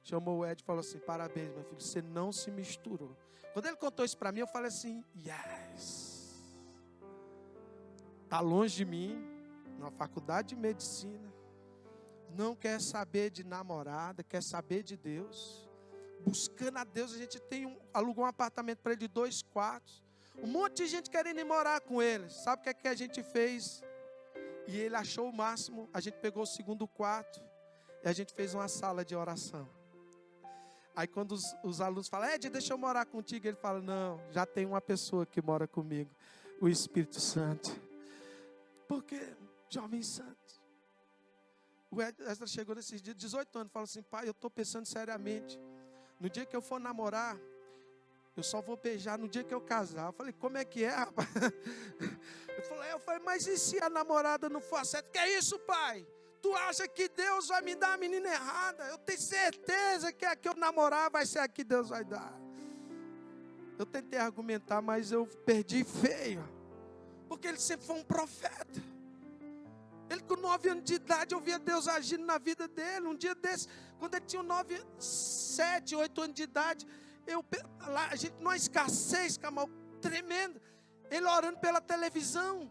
Chamou o Ed e falou assim: parabéns, meu filho, você não se misturou. Quando ele contou isso para mim, eu falei assim: yes. Está longe de mim, na faculdade de medicina, não quer saber de namorada, quer saber de Deus. Buscando a Deus, a gente alugou um apartamento para ele de 2 quartos. Um monte de gente querendo ir morar com ele. Sabe o que a gente fez? E ele achou o máximo. A gente pegou o 2º quarto e a gente fez uma sala de oração. Aí quando os alunos falam: Ed, deixa eu morar contigo. Ele fala: não, já tem uma pessoa que mora comigo, o Espírito Santo. Porque, jovem santo. O Ed chegou nesses dias, 18 anos, fala assim: pai, eu estou pensando seriamente. No dia que eu for namorar, eu só vou beijar no dia que eu casar. Eu falei: como é que é, rapaz? Eu falei: mas e se a namorada não for certa? Que é isso, pai? Tu acha que Deus vai me dar a menina errada? Eu tenho certeza que a que eu namorar vai ser a que Deus vai dar. Eu tentei argumentar, mas eu perdi feio. Porque ele sempre foi um profeta. Ele com 9 anos de idade, eu via Deus agindo na vida dele. Um dia desse, quando ele tinha 7, 8 anos de idade, a gente numa escassez, Camal, tremenda. Ele orando pela televisão.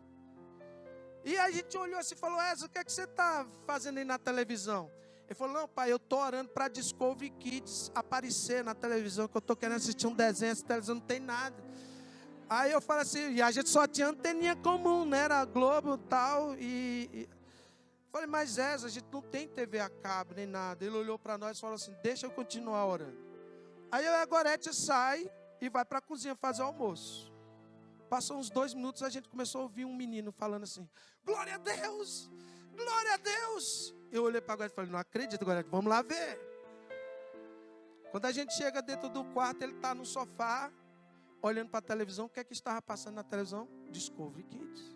E a gente olhou assim e falou: Ezra, o que é que você está fazendo aí na televisão? Ele falou: não, pai, eu estou orando para Discovery Kids aparecer na televisão, que eu estou querendo assistir um desenho, essa televisão não tem nada. Aí eu falei assim, e a gente só tinha anteninha comum, né? Era Globo e tal. Falei: mas Ezra, a gente não tem TV a cabo nem nada. Ele olhou para nós e falou assim: deixa eu continuar orando. Aí eu e a Gorete sai e vai para a cozinha fazer o almoço. Passou uns 2 minutos, a gente começou a ouvir um menino falando assim: glória a Deus, glória a Deus. Eu olhei para a Gorete e falei: não acredito, Gorete, vamos lá ver. Quando a gente chega dentro do quarto, ele está no sofá, olhando para a televisão. O que é que estava passando na televisão? Discovery Kids.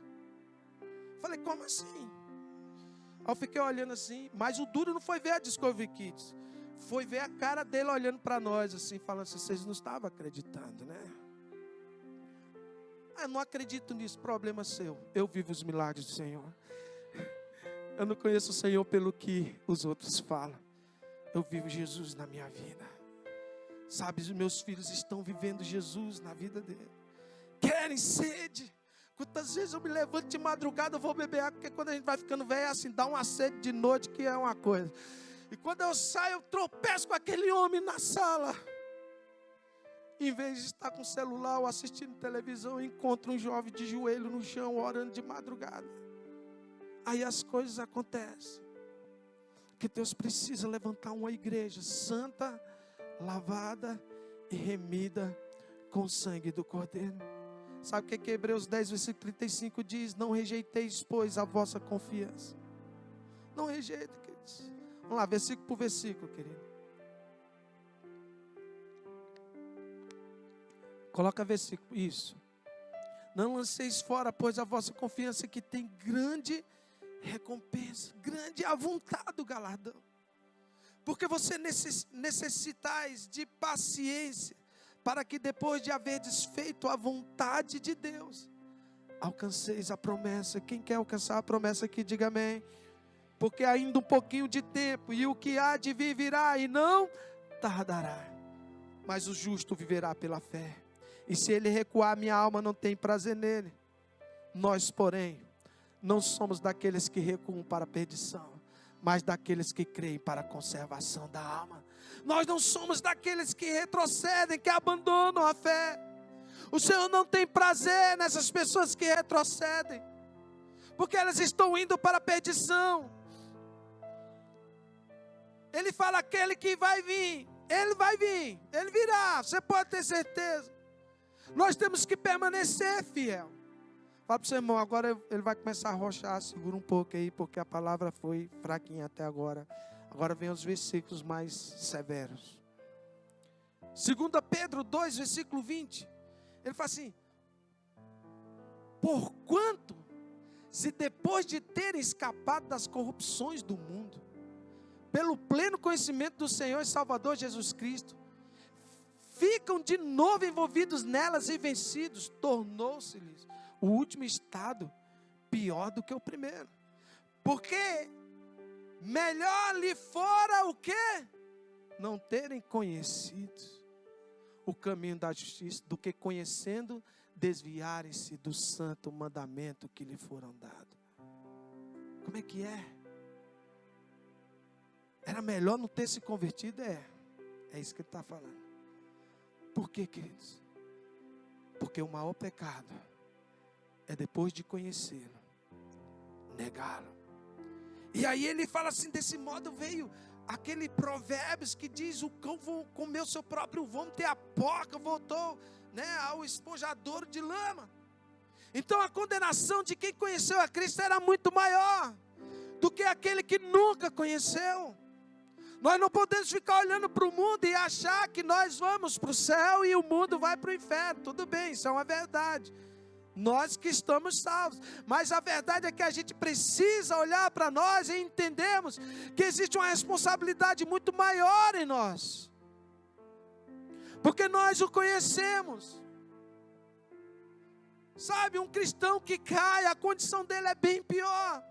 Falei: como assim? Aí eu fiquei olhando assim, mas o duro não foi ver a Discovery Kids, foi ver a cara dele olhando para nós assim, falando assim: vocês não estavam acreditando, né? Eu não acredito nisso, problema seu. Eu vivo os milagres do Senhor. Eu não conheço o Senhor pelo que os outros falam. Eu vivo Jesus na minha vida. Sabe, os meus filhos estão vivendo Jesus na vida dele. Querem sede. Quantas vezes eu me levanto de madrugada, eu vou beber água, porque quando a gente vai ficando velho, é assim, dá uma sede de noite que é uma coisa. E quando eu saio, eu tropeço com aquele homem na sala. Em vez de estar com o celular ou assistindo televisão, eu encontro um jovem de joelho no chão, orando de madrugada. Aí as coisas acontecem. Que Deus precisa levantar uma igreja santa, lavada e remida com o sangue do Cordeiro. Sabe o que Hebreus 10, versículo 35 diz? Não rejeiteis, pois, a vossa confiança. Não rejeite, queridos. Vamos lá, versículo por versículo, querido. Coloca versículo, isso. Não lanceis fora, pois, a vossa confiança, que tem grande recompensa, grande avontado galardão. Porque você necessitais de paciência, para que depois de haverdes feito a vontade de Deus, alcanceis a promessa. Quem quer alcançar a promessa aqui, diga amém. Porque ainda um pouquinho de tempo, e o que há de vir virá, e não tardará. Mas o justo viverá pela fé. E se ele recuar, minha alma não tem prazer nele. Nós, porém, não somos daqueles que recuam para a perdição, mas daqueles que creem para a conservação da alma. Nós não somos daqueles que retrocedem, que abandonam a fé. O Senhor não tem prazer nessas pessoas que retrocedem, porque elas estão indo para a perdição. Ele fala: aquele que vai vir, ele vai vir, ele virá, você pode ter certeza. Nós temos que permanecer fiel. Fala para o seu irmão, agora ele vai começar a arrochar, segura um pouco aí, porque a palavra foi fraquinha até agora. Agora vem os versículos mais severos. 2 Pedro 2, versículo 20. Ele fala assim: porquanto, se depois de terem escapado das corrupções do mundo, pelo pleno conhecimento do Senhor e Salvador Jesus Cristo, ficam de novo envolvidos nelas e vencidos, tornou-se-lhes o último estado pior do que o primeiro. Porque melhor lhe fora o quê? Não terem conhecido o caminho da justiça, do que conhecendo, desviarem-se do santo mandamento que lhe foram dado. Como é que é? Era melhor não ter se convertido? É isso que ele está falando. Por quê, queridos? Porque o maior pecado é, depois de conhecê-lo, negá-lo. E aí ele fala assim: desse modo veio aquele Provérbios que diz: o cão comeu seu próprio vômito, e a porca voltou, ao esponjadouro de lama. Então a condenação de quem conheceu a Cristo era muito maior do que aquele que nunca conheceu. Nós não podemos ficar olhando para o mundo e achar que nós vamos para o céu e o mundo vai para o inferno. Tudo bem, isso é uma verdade. Nós que estamos salvos. Mas a verdade é que a gente precisa olhar para nós e entendermos que existe uma responsabilidade muito maior em nós. Porque nós o conhecemos. Sabe, um cristão que cai, a condição dele é bem pior.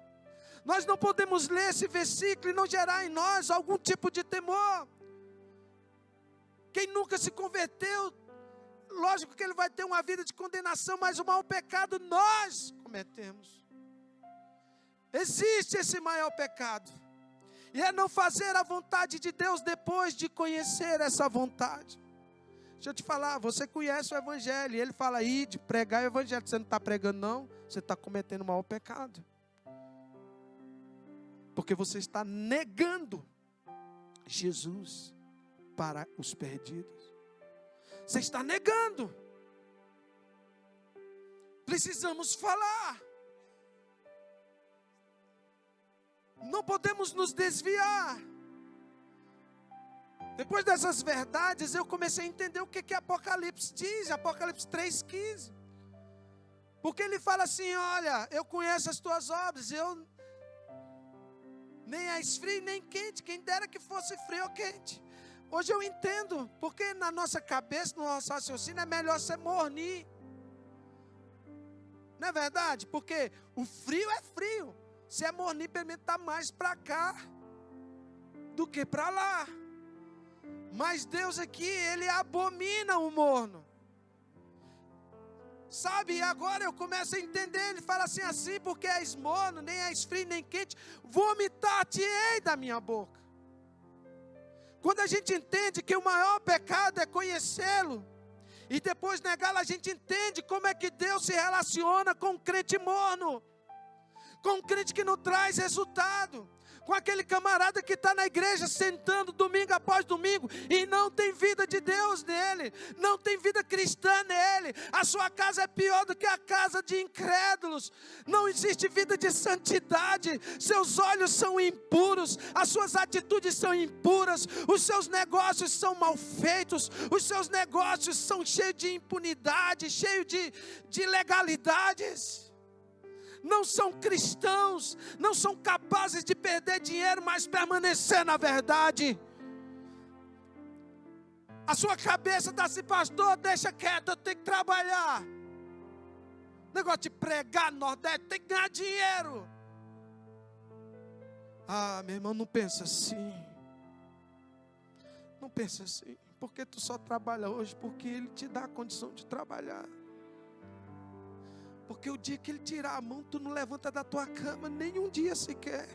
Nós não podemos ler esse versículo e não gerar em nós algum tipo de temor. Quem nunca se converteu, lógico que ele vai ter uma vida de condenação, mas o maior pecado nós cometemos. Existe esse maior pecado, e é não fazer a vontade de Deus depois de conhecer essa vontade. Deixa eu te falar, você conhece o Evangelho, e ele fala aí de pregar o Evangelho. Você não está pregando não, você está cometendo o maior pecado. Porque você está negando Jesus para os perdidos. Você está negando. Precisamos falar. Não podemos nos desviar. Depois dessas verdades, eu comecei a entender o que Apocalipse diz. Apocalipse 3,15. Porque ele fala assim: olha, eu conheço as tuas obras, nem és frio nem quente, quem dera que fosse frio ou quente. Hoje eu entendo, porque na nossa cabeça, no nosso raciocínio, é melhor ser morninho. Não é verdade? Porque o frio é frio. Se é morninho, pelo menos está mais para cá do que para lá. Mas Deus aqui, Ele abomina o morno. Sabe, e agora eu começo a entender. Ele fala assim, porque és morno, nem és frio, nem quente, vomitar-te-ei da minha boca. Quando a gente entende que o maior pecado é conhecê-lo, e depois negá-lo, a gente entende como é que Deus se relaciona com um crente morno, com um crente que não traz resultado, com aquele camarada que está na igreja sentando domingo após domingo e não tem vida de Deus nele, não tem vida cristã nele. A sua casa é pior do que a casa de incrédulos. Não existe vida de santidade. Seus olhos são impuros, as suas atitudes são impuras, os seus negócios são mal feitos, os seus negócios são cheios de impunidade, cheios de legalidades. Não são cristãos, não são capazes de perder dinheiro, mas permanecer na verdade. A sua cabeça está assim: pastor, deixa quieto, eu tenho que trabalhar. Negócio de pregar no Nordeste, tem que ganhar dinheiro. Ah, meu irmão, não pensa assim. Não pensa assim. Porque tu só trabalha hoje porque Ele te dá a condição de trabalhar. Porque o dia que Ele tirar a mão, tu não levanta da tua cama nem um dia sequer.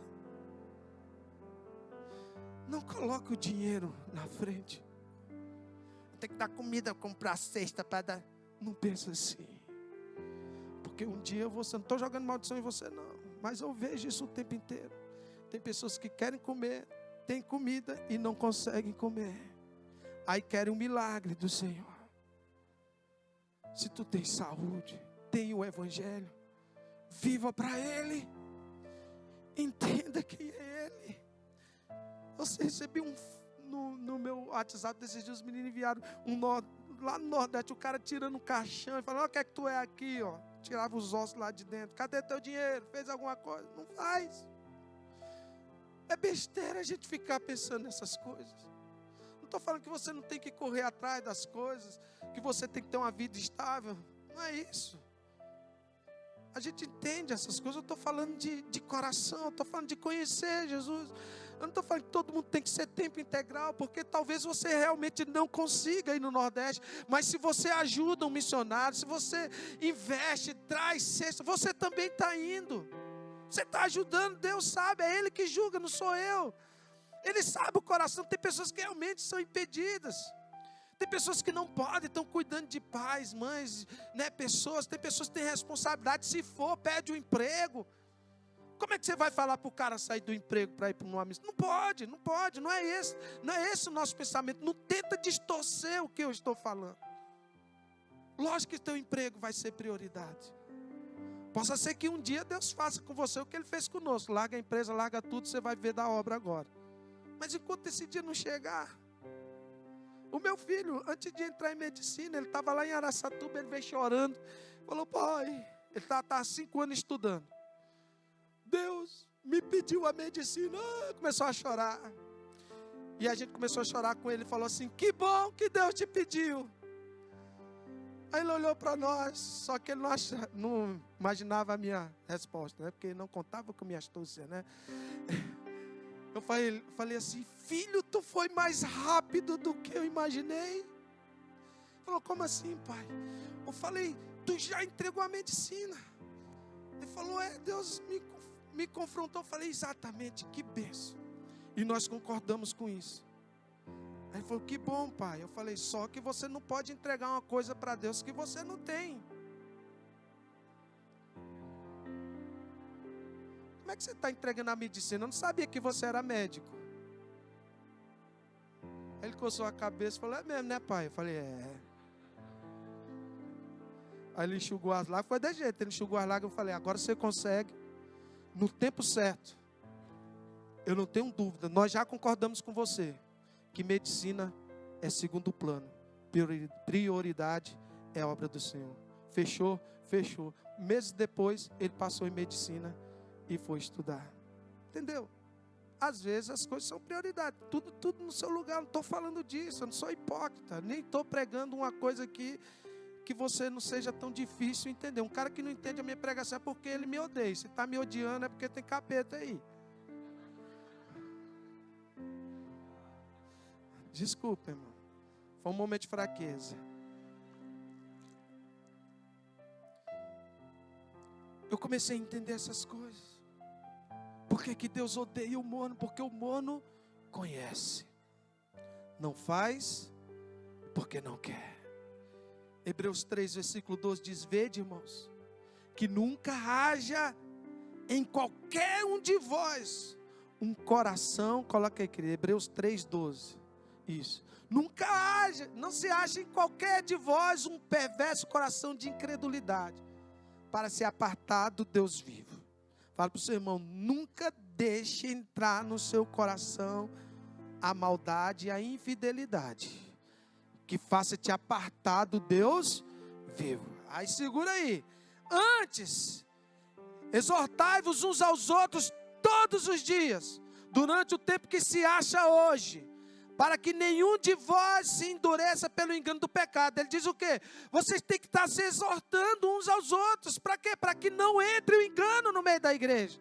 Não coloque o dinheiro na frente. Tem que dar comida, comprar cesta para dar. Não pensa assim. Porque um dia você, não estou jogando maldição em você não, mas eu vejo isso o tempo inteiro. Tem pessoas que querem comer, tem comida e não conseguem comer. Aí querem um milagre do Senhor. Se tu tem saúde, tem o Evangelho, viva para Ele. Entenda quem é Ele. Você recebeu no meu WhatsApp desses dias, os meninos enviaram lá no Nordeste, o cara tirando um caixão e falando, o que é que tu é aqui, ó? Tirava os ossos lá de dentro. Cadê teu dinheiro? Fez alguma coisa? Não faz. É besteira a gente ficar pensando nessas coisas. Não estou falando que você não tem que correr atrás das coisas, que você tem que ter uma vida estável. Não é isso. A gente entende essas coisas. Eu estou falando de coração, eu estou falando de conhecer Jesus. Eu não estou falando que todo mundo tem que ser tempo integral, porque talvez você realmente não consiga ir no Nordeste, mas se você ajuda um missionário, se você investe, traz cesta, você também está indo. Você está ajudando, Deus sabe, é Ele que julga, não sou eu. Ele sabe o coração. Tem pessoas que realmente são impedidas. Tem pessoas que não podem, estão cuidando de pais, mães, né, pessoas. Tem pessoas que têm responsabilidade, se for, pede um emprego. Como é que você vai falar para o cara sair do emprego para ir para uma missão? Não pode, não é esse o nosso pensamento. Não tenta distorcer o que eu estou falando. Lógico que teu emprego vai ser prioridade. Possa ser que um dia Deus faça com você o que Ele fez conosco. Larga a empresa, larga tudo, você vai ver da obra agora. Mas enquanto esse dia não chegar, o meu filho, antes de entrar em medicina, ele estava lá em Araçatuba, ele veio chorando. Falou, pai, ele está há 5 anos estudando. Deus me pediu a medicina. Começou a chorar. E a gente começou a chorar com ele e falou assim, que bom que Deus te pediu. Aí ele olhou para nós, só que ele não imaginava a minha resposta, né? Porque ele não contava com minha astúcia, né? Eu falei assim, filho, tu foi mais rápido do que eu imaginei. Ele falou, como assim, pai? Eu falei, tu já entregou a medicina. Ele falou, Deus me confrontou. Eu falei, exatamente, que bênção. E nós concordamos com isso. Aí ele falou, que bom, pai. Eu falei, só que você não pode entregar uma coisa para Deus que você não tem. Como é que você está entregando a medicina? Eu não sabia que você era médico. Ele coçou a cabeça e falou, é mesmo, né, pai? Eu falei, Aí ele enxugou as lágrimas, foi de jeito. Ele enxugou as lágrimas, eu falei, agora você consegue, no tempo certo. Eu não tenho dúvida, nós já concordamos com você, que medicina é segundo plano. Prioridade é a obra do Senhor. Fechou? Fechou. Meses depois, ele passou em medicina e foi estudar. Entendeu? Às vezes as coisas são prioridade. Tudo no seu lugar. Não estou falando disso. Eu não sou hipócrita. Nem estou pregando uma coisa aqui que você não seja tão difícil entender. Um cara que não entende a minha pregação é porque ele me odeia. Se está me odiando é porque tem capeta aí. Desculpa, irmão. Foi um momento de fraqueza. Eu comecei a entender essas coisas. Por que Deus odeia o mono? Porque o mono conhece. Não faz porque não quer. Hebreus 3, versículo 12 diz, vede, irmãos, que nunca haja em qualquer um de vós um coração, coloca aí, querido, Hebreus 3, 12. Isso. Nunca haja, não se acha em qualquer de vós um perverso coração de incredulidade, para se apartar do Deus vivo. Fala para o seu irmão, nunca deixe entrar no seu coração a maldade e a infidelidade, que faça te apartar do Deus vivo. Aí segura aí. Antes, exortai-vos uns aos outros todos os dias, durante o tempo que se acha hoje, para que nenhum de vós se endureça pelo engano do pecado. Ele diz o quê? Vocês têm que estar se exortando uns aos outros. Para quê? Para que não entre o engano no meio da igreja.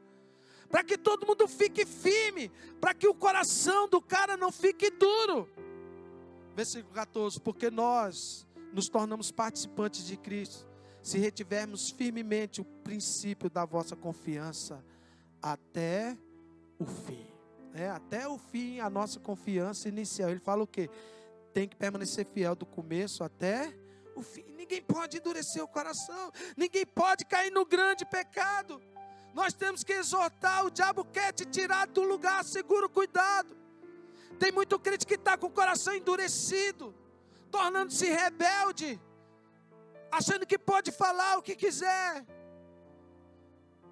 Para que todo mundo fique firme. Para que o coração do cara não fique duro. Versículo 14. Porque nós nos tornamos participantes de Cristo, se retivermos firmemente o princípio da vossa confiança até o fim. Até o fim, a nossa confiança inicial. Ele fala o quê? Tem que permanecer fiel do começo até o fim. Ninguém pode endurecer o coração. Ninguém pode cair no grande pecado. Nós temos que exortar. O diabo quer te tirar do lugar seguro, cuidado. Tem muito crente que está com o coração endurecido, tornando-se rebelde, achando que pode falar o que quiser.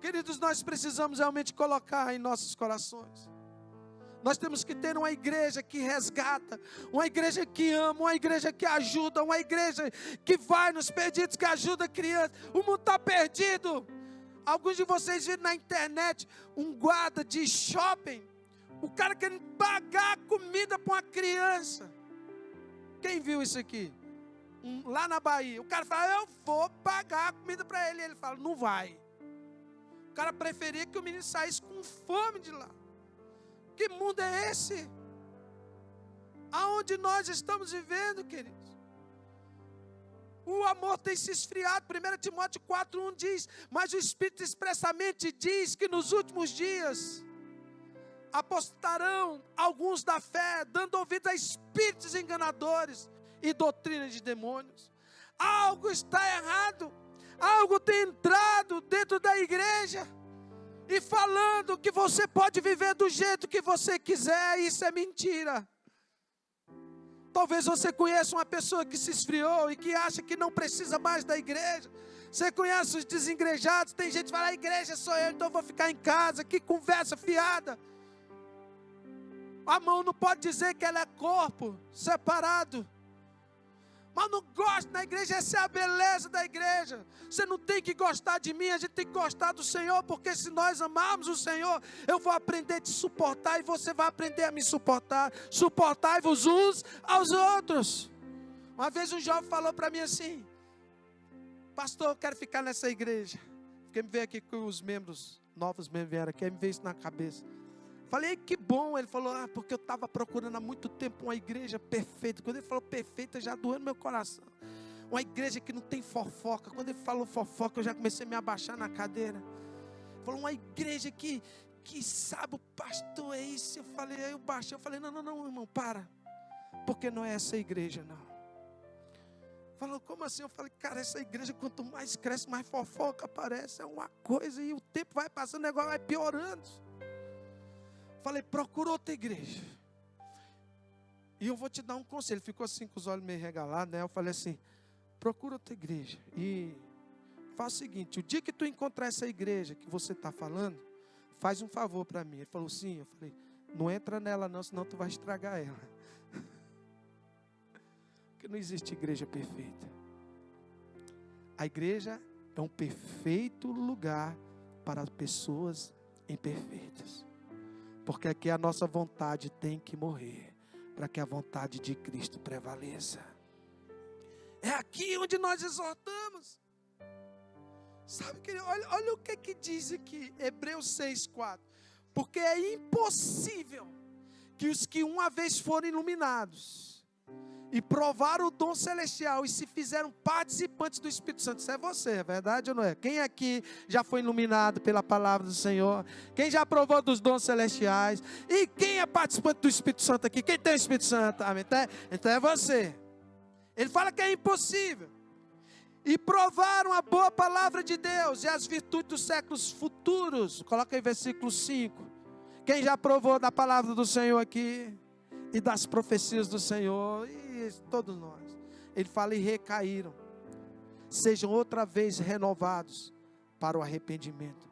Queridos, nós precisamos realmente colocar em nossos corações. Nós temos que ter uma igreja que resgata, uma igreja que ama, uma igreja que ajuda, uma igreja que vai nos perdidos, que ajuda a criança. O mundo está perdido. Alguns de vocês viram na internet um guarda de shopping, o cara querendo pagar comida para uma criança. Quem viu isso aqui? Lá na Bahia. O cara fala, eu vou pagar a comida para ele. Ele fala, não vai. O cara preferia que o menino saísse com fome de lá. Que mundo é esse? Aonde nós estamos vivendo, queridos? O amor tem se esfriado. 1 Timóteo 4:1 diz, mas o Espírito expressamente diz que nos últimos dias apostarão alguns da fé, dando ouvido a espíritos enganadores e doutrina de demônios. Algo está errado. Algo tem entrado dentro da igreja e falando que você pode viver do jeito que você quiser. Isso é mentira. Talvez você conheça uma pessoa que se esfriou e que acha que não precisa mais da igreja. Você conhece os desengrejados. Tem gente que fala, a igreja sou eu, então eu vou ficar em casa. Que conversa fiada. A mão não pode dizer que ela é corpo separado. Mas não gosto da igreja, essa é a beleza da igreja. Você não tem que gostar de mim, a gente tem que gostar do Senhor, porque se nós amarmos o Senhor, eu vou aprender a te suportar e você vai aprender a me suportar. Suportai-vos uns aos outros. Uma vez um jovem falou para mim assim, pastor, eu quero ficar nessa igreja. Porque me veio aqui com os membros, novos membros vieram aqui, aí me veio isso na cabeça. Falei, que bom. Ele falou, porque eu estava procurando há muito tempo uma igreja perfeita. Quando ele falou perfeita, já doeu no meu coração. Uma igreja que não tem fofoca. Quando ele falou fofoca, eu já comecei a me abaixar na cadeira. Ele falou, uma igreja que sabe, o pastor é isso. Aí eu baixei, eu falei, não, irmão, para. Porque não é essa igreja, não. Falou, como assim? Eu falei, cara, essa igreja, quanto mais cresce, mais fofoca aparece. É uma coisa, e o tempo vai passando, o negócio vai piorando. Falei, procura outra igreja. E eu vou te dar um conselho. Ele ficou assim com os olhos meio regalados, né? Eu falei assim, procura outra igreja. E faz o seguinte, o dia que tu encontrar essa igreja que você está falando, faz um favor para mim. Ele falou, sim. Eu falei, não entra nela não, senão tu vai estragar ela. Porque não existe igreja perfeita. A igreja é um perfeito lugar para pessoas imperfeitas. Porque aqui a nossa vontade tem que morrer, para que a vontade de Cristo prevaleça. É aqui onde nós exortamos. Sabe, querido, olha o que diz aqui, Hebreus 6:4. Porque é impossível que os que uma vez foram iluminados e provaram o dom celestial e se fizeram participantes do Espírito Santo. Isso é você, é verdade ou não é? Quem aqui já foi iluminado pela palavra do Senhor? Quem já provou dos dons celestiais? E quem é participante do Espírito Santo aqui? Quem tem o Espírito Santo? Amém? Então é você. Ele fala que é impossível. E provaram a boa palavra de Deus e as virtudes dos séculos futuros. Coloca aí versículo 5. Quem já provou da palavra do Senhor aqui? E das profecias do Senhor? E todos nós. Ele fala, e recaíram. Sejam outra vez renovados para o arrependimento.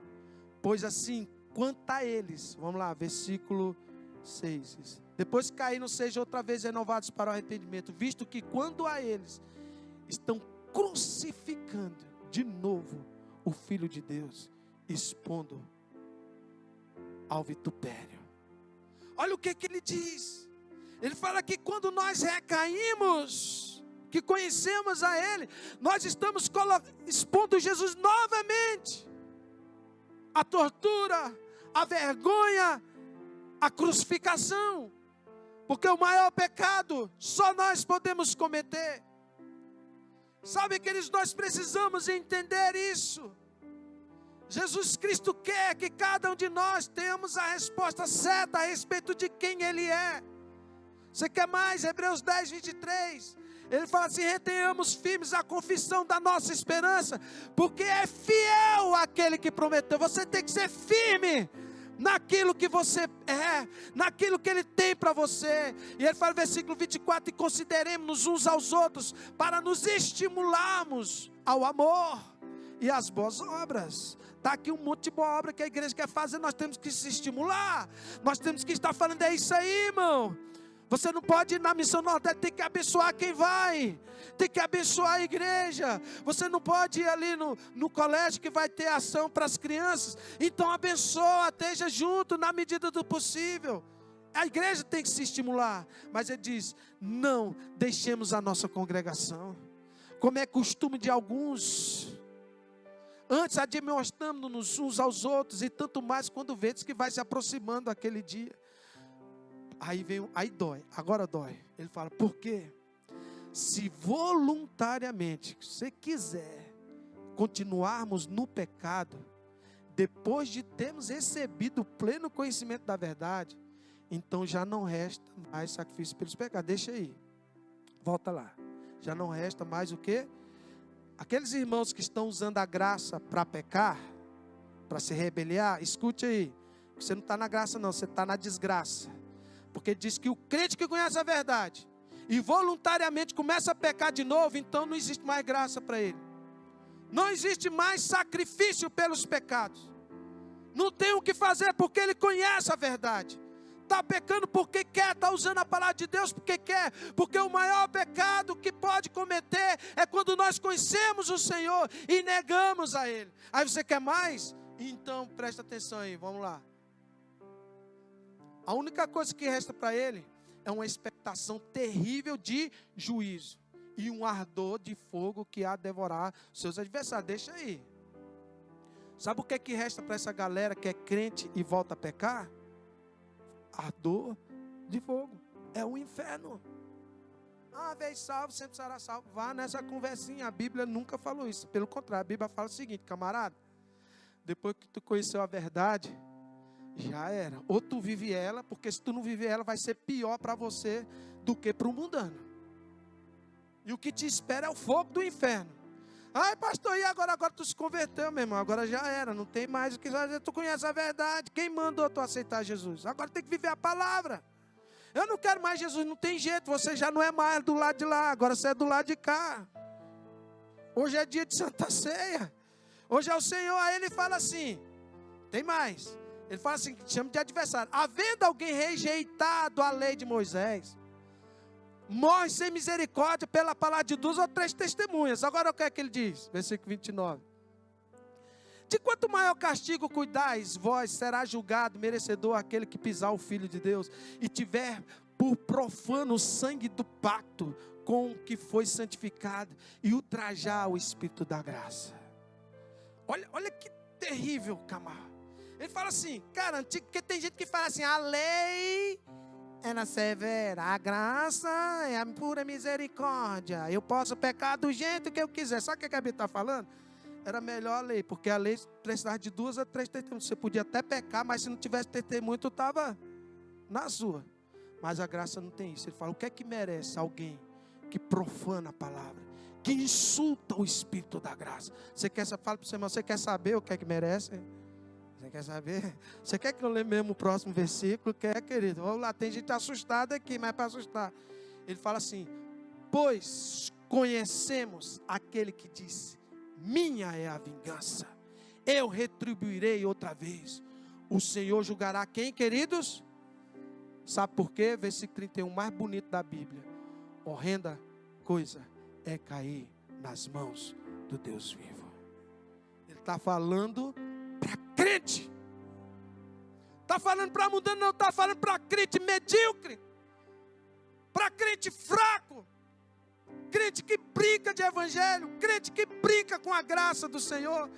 Pois assim, quanto a eles, vamos lá, versículo 6. Depois que caíram, sejam outra vez renovados para o arrependimento, visto que quando a eles estão crucificando de novo o Filho de Deus, expondo ao vitupério. Olha o que ele diz. Ele fala que quando nós recaímos, que conhecemos a Ele, nós estamos expondo Jesus novamente à tortura, à vergonha, à crucificação. Porque o maior pecado só nós podemos cometer. Sabe, queridos, nós precisamos entender isso. Jesus Cristo quer que cada um de nós tenhamos a resposta certa a respeito de quem Ele é. Você quer mais? Hebreus 10, 23. Ele fala assim: retenhamos firmes a confissão da nossa esperança, porque é fiel aquele que prometeu. Você tem que ser firme naquilo que você é, naquilo que Ele tem para você. E Ele fala no versículo 24: e consideremos-nos uns aos outros, para nos estimularmos ao amor e às boas obras. Está aqui um monte de boa obra que a igreja quer fazer, nós temos que se estimular, nós temos que estar falando, é isso aí, irmão. Você não pode ir na missão Nordeste, tem que abençoar quem vai, tem que abençoar a igreja. Você não pode ir ali no colégio que vai ter ação para as crianças, então abençoa, esteja junto na medida do possível. A igreja tem que se estimular, mas ele diz: não deixemos a nossa congregação, como é costume de alguns. Antes admoestamos-nos uns aos outros, e tanto mais quando vês que vai se aproximando aquele dia. Aí dói, agora dói. Ele fala: porque se voluntariamente você quiser continuarmos no pecado, depois de termos recebido o pleno conhecimento da verdade, então já não resta mais sacrifício pelos pecados. Deixa aí, volta lá. Já não resta mais o quê? Aqueles irmãos que estão usando a graça para pecar, para se rebeliar, escute aí, você não está na graça não, você está na desgraça. Porque diz que o crente que conhece a verdade e voluntariamente começa a pecar de novo, então não existe mais graça para ele. Não existe mais sacrifício pelos pecados. Não tem o que fazer porque ele conhece a verdade. Está pecando porque quer, está usando a palavra de Deus porque quer. Porque o maior pecado que pode cometer é quando nós conhecemos o Senhor e negamos a Ele. Aí você quer mais? Então presta atenção aí, vamos lá. A única coisa que resta para ele é uma expectação terrível de juízo e um ardor de fogo que há de devorar seus adversários. Deixa aí. Sabe o que é que resta para essa galera que é crente e volta a pecar? Ardor de fogo. É o inferno. Uma vez salvo, sempre será salvo. Vá nessa conversinha. A Bíblia nunca falou isso. Pelo contrário, a Bíblia fala o seguinte: camarada, depois que tu conheceu a verdade, já era. Ou tu vive ela, porque se tu não viver ela, vai ser pior para você do que para o mundano. E o que te espera é o fogo do inferno. Ai, pastor, e agora tu se converteu, meu irmão? Agora já era, não tem mais o que fazer. Tu conhece a verdade. Quem mandou tu aceitar Jesus? Agora tem que viver a palavra. Eu não quero mais Jesus, não tem jeito. Você já não é mais do lado de lá, agora você é do lado de cá. Hoje é dia de Santa Ceia. Hoje é o Senhor. Aí ele fala assim, tem mais. Ele fala assim, chama de adversário. Havendo alguém rejeitado a lei de Moisés, morre sem misericórdia pela palavra de 2 ou 3 testemunhas. Agora o que é que ele diz? Versículo 29. De quanto maior castigo cuidais, vós será julgado merecedor aquele que pisar o Filho de Deus e tiver por profano o sangue do pacto com o que foi santificado e ultrajar o Espírito da graça. Olha que terrível, camarada. Ele fala assim, cara, porque tem gente que fala assim, a lei era severa, a graça é a pura misericórdia. Eu posso pecar do jeito que eu quiser. Sabe o que a Bíblia está falando? Era melhor a lei, porque a lei precisava de 2 a 3 testemunhos. Você podia até pecar, mas se não tivesse testemunho, tu estava na sua. Mas a graça não tem isso. Ele fala, o que é que merece alguém que profana a palavra, que insulta o Espírito da graça? Você quer, fala para o seu irmão, você quer saber o que é que merece? Você quer saber? Você quer que eu leia mesmo o próximo versículo? Quer, querido? Vamos lá, tem gente assustada aqui, mas é para assustar. Ele fala assim, pois conhecemos aquele que disse, minha é a vingança, eu retribuirei outra vez. O Senhor julgará quem, queridos? Sabe por quê? Versículo 31, mais bonito da Bíblia. Horrenda coisa é cair nas mãos do Deus vivo. Ele está falando para crente. Está falando para mundano, não, está falando para crente medíocre. para crente fraco, crente que brinca de evangelho, crente que brinca com a graça do Senhor,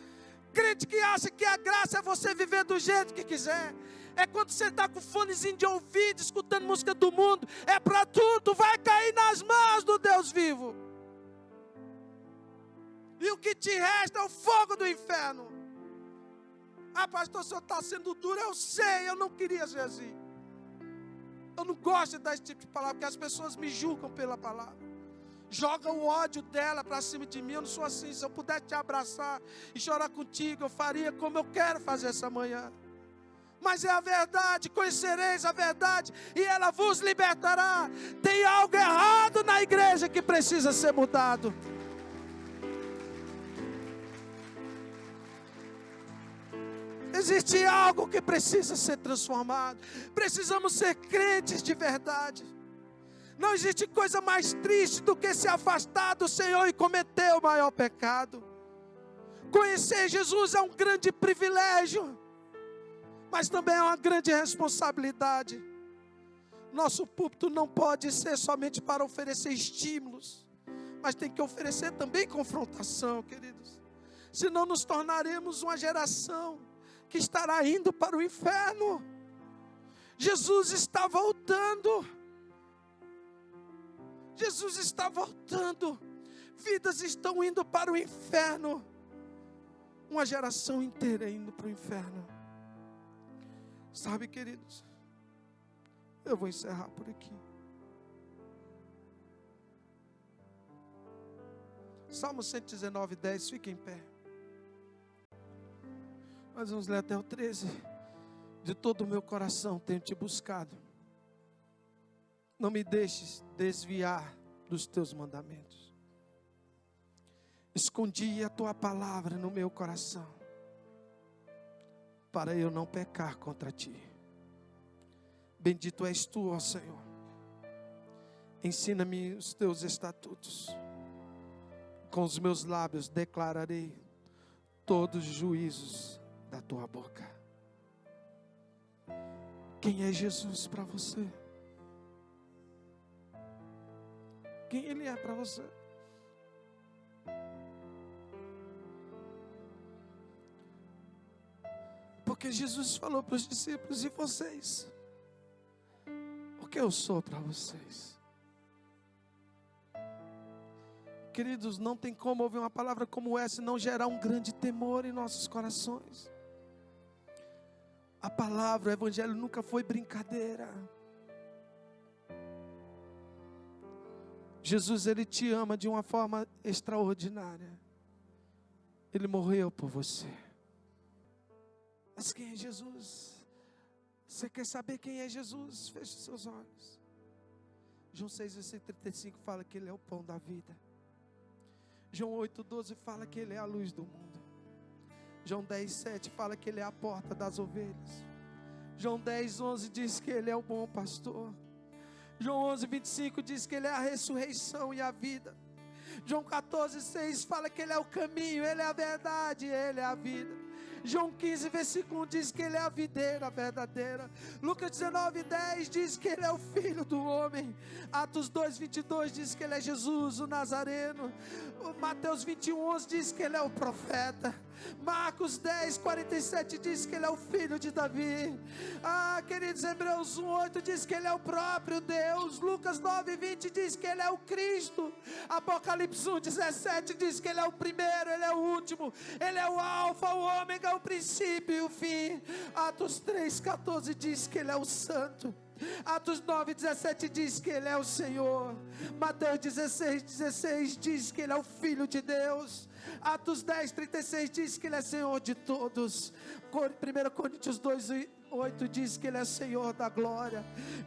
crente que acha que a graça é você viver do jeito que quiser. É quando você está com fonezinho de ouvido, escutando música do mundo, é para tudo, vai cair nas mãos do Deus vivo. E o que te resta é o fogo do inferno. Ah, pastor, o senhor está sendo duro, eu sei, eu não queria ser assim. Eu não gosto de dar esse tipo de palavra, porque as pessoas me julgam pela palavra. Jogam o ódio dela para cima de mim, eu não sou assim. Se eu pudesse te abraçar e chorar contigo, eu faria como eu quero fazer essa manhã. Mas é a verdade, conhecereis a verdade e ela vos libertará. Tem algo errado na igreja que precisa ser mudado. Existe algo que precisa ser transformado. Precisamos ser crentes de verdade. Não existe coisa mais triste do que se afastar do Senhor e cometer o maior pecado. Conhecer Jesus é um grande privilégio, mas também é uma grande responsabilidade. Nosso púlpito não pode ser somente para oferecer estímulos, mas tem que oferecer também confrontação, queridos. Senão nos tornaremos uma geração que estará indo para o inferno. Jesus está voltando. Jesus está voltando. Vidas estão indo para o inferno. Uma geração inteira indo para o inferno. Sabe, queridos, eu vou encerrar por aqui. Salmo 119, 10, fique em pé. Nós vamos ler até o 13. De todo o meu coração tenho te buscado. Não me deixes desviar dos teus mandamentos. Escondi a tua palavra no meu coração, para eu não pecar contra ti. Bendito és tu, ó Senhor. Ensina-me os teus estatutos. Com os meus lábios declararei todos os juízos da tua boca. Quem é Jesus para você? Quem Ele é para você? Porque Jesus falou para os discípulos: e vocês? O que eu sou para vocês? Queridos, não tem como ouvir uma palavra como essa e não gerar um grande temor em nossos corações. A palavra, o evangelho nunca foi brincadeira. Jesus, Ele te ama de uma forma extraordinária. Ele morreu por você. Mas quem é Jesus? Você quer saber quem é Jesus? Feche seus olhos. João 6, versículo 35 fala que Ele é o pão da vida. João 8, 12 fala que Ele é a luz do mundo. João 10, 7 fala que Ele é a porta das ovelhas. João 10, 11 diz que Ele é o bom pastor. João 11, 25 diz que Ele é a ressurreição e a vida. João 14, 6 fala que Ele é o caminho, Ele é a verdade, Ele é a vida. João 15, versículo 1 diz que Ele é a videira verdadeira. Lucas 19, 10 diz que Ele é o Filho do homem. Atos 2, 22 diz que Ele é Jesus, o Nazareno. Mateus 21, 11 diz que Ele é o profeta. Marcos 10, 47 diz que Ele é o filho de Davi. Queridos, Hebreus 1, 8 diz que Ele é o próprio Deus. Lucas 9, 20 diz que Ele é o Cristo. Apocalipse 1, 17 diz que Ele é o primeiro, Ele é o último, Ele é o alfa, o ômega, o princípio e o fim. Atos 3, 14 diz que Ele é o santo. Atos 9, 17 diz que Ele é o Senhor. Mateus 16, 16 diz que Ele é o Filho de Deus. Atos 10, 36 diz que Ele é Senhor de todos. 1 Coríntios 2, 8 diz que Ele é Senhor da glória. 1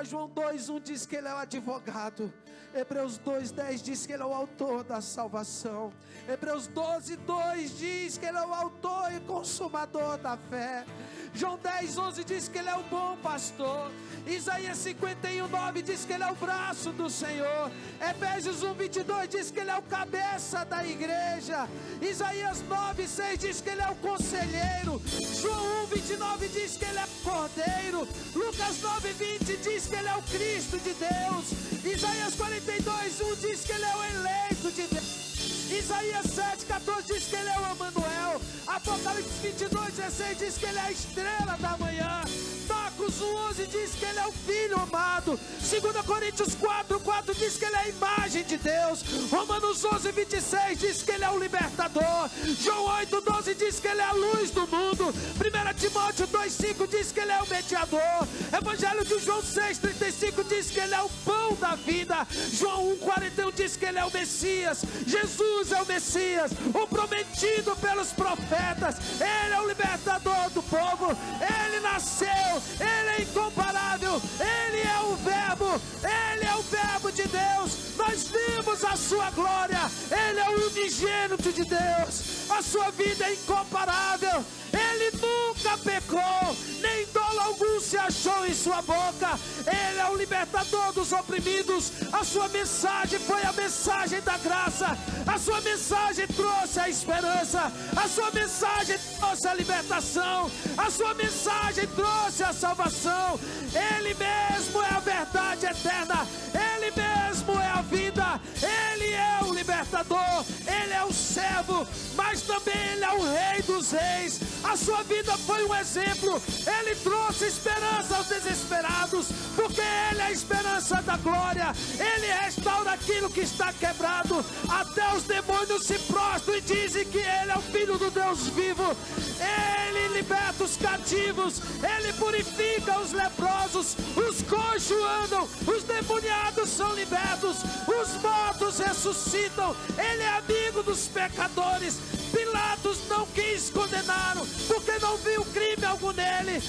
João 2, 1 diz que Ele é o advogado. Hebreus 2, 10 diz que Ele é o autor da salvação. Hebreus 12, 2 diz que Ele é o autor e consumador da fé. João 10, 11 diz que Ele é o bom pastor. Isaías 51, 9 diz que Ele é o braço do Senhor. Efésios 1, 22 diz que Ele é o cabeça da igreja. Isaías 9, 6 diz que Ele é o conselheiro. João 1, 29 diz que Ele é o cordeiro. Lucas 9, 20 20 diz que Ele é o Cristo de Deus. Isaías 42:1 diz que Ele é o eleito de Deus. Isaías 7:14 diz que Ele é o Emanuel. Apocalipse 22:16 diz que Ele é a estrela da manhã. Marcos 1:11 diz que Ele é o Filho amado. 2 Coríntios 4:4 diz que Ele é a imagem de Deus. Romanos 11:26 diz que Ele é o libertador. João 8:12 diz que Ele é a luz do mundo. 1 Timóteo 2:5 diz que Ele é o mediador. Evangelho de João 6:35 diz que Ele é o pão da vida. João 1:41 diz que Ele é o Messias. Jesus é o Messias, o prometido pelos profetas. Ele é o libertador do povo. Ele nasceu, Ele é incomparável. Ele é o Verbo, Ele é o Verbo de Deus. Nós vimos a sua glória. Ele é o unigênito de Deus. A sua vida é incomparável. Ele nunca pecou, nem dolo algum se achou em sua boca. Ele é o libertador dos oprimidos. A sua mensagem foi a mensagem da graça. A sua mensagem trouxe a esperança. A sua mensagem trouxe a libertação. A sua mensagem trouxe a salvação. Ele mesmo é a verdade eterna. Ele mesmo é a vida. Ele é o libertador. Ele é o servo, mas também Ele é o Rei dos reis. A sua vida foi um exemplo. Ele trouxe esperança aos desesperados, porque Ele é a esperança da glória. Ele restaura aquilo que está quebrado. Até os demônios se prostram e dizem que Ele é o Filho do Deus vivo. Ele liberta os cativos. Ele purifica os leprosos. Os coxos andam. Os demoniados são libertos. Os mortos ressuscitam. Ele é amigo dos pecadores. Pilatos não quis condená-lo, porque não viu crime algum nele.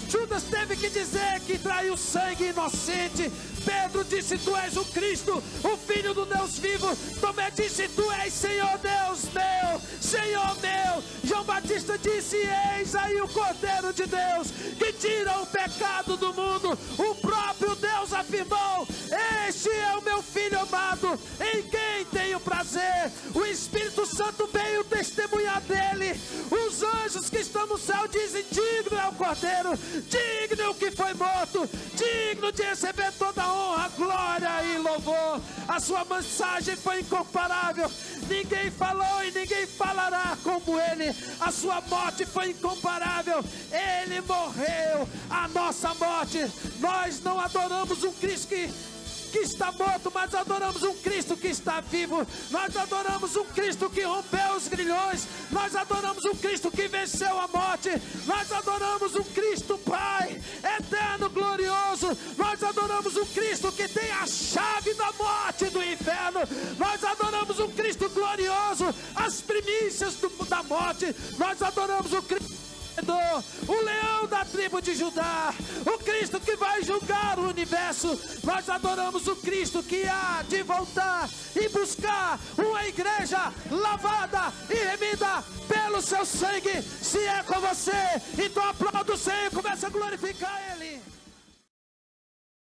Judas teve que dizer que traiu sangue inocente. Pedro disse: tu és o Cristo, o Filho do Deus vivo. Tomé disse: tu és Senhor Deus meu, Senhor meu. João Batista disse: eis aí o Cordeiro de Deus, que tira o pecado do mundo. O próprio Deus afirmou: este é o meu Filho amado, em quem tenho prazer. O Espírito Santo veio testemunhar dele. Os anjos que estão no céu dizem: digno é o Cordeiro, digno é o que foi morto, digno de receber toda a honra, glória e louvor. A sua mensagem foi incomparável. Ninguém falou e ninguém falará como ele. A sua morte foi incomparável. Ele morreu a nossa morte. Nós não adoramos um Cristo que está morto, mas adoramos um Cristo que está vivo. Nós adoramos um Cristo que rompeu os grilhões. Nós adoramos um Cristo que venceu a morte. Nós adoramos um Cristo Pai eterno, glorioso. Nós adoramos um Cristo que tem a chave da morte e do inferno. Nós adoramos um Cristo glorioso, as primícias da morte. Nós adoramos o Cristo, o leão da tribo de Judá, o Cristo que vai julgar o universo. Nós adoramos o Cristo que há de voltar e buscar uma igreja lavada e remida pelo seu sangue. Se é com você, então aplauda o Senhor e comece a glorificar Ele.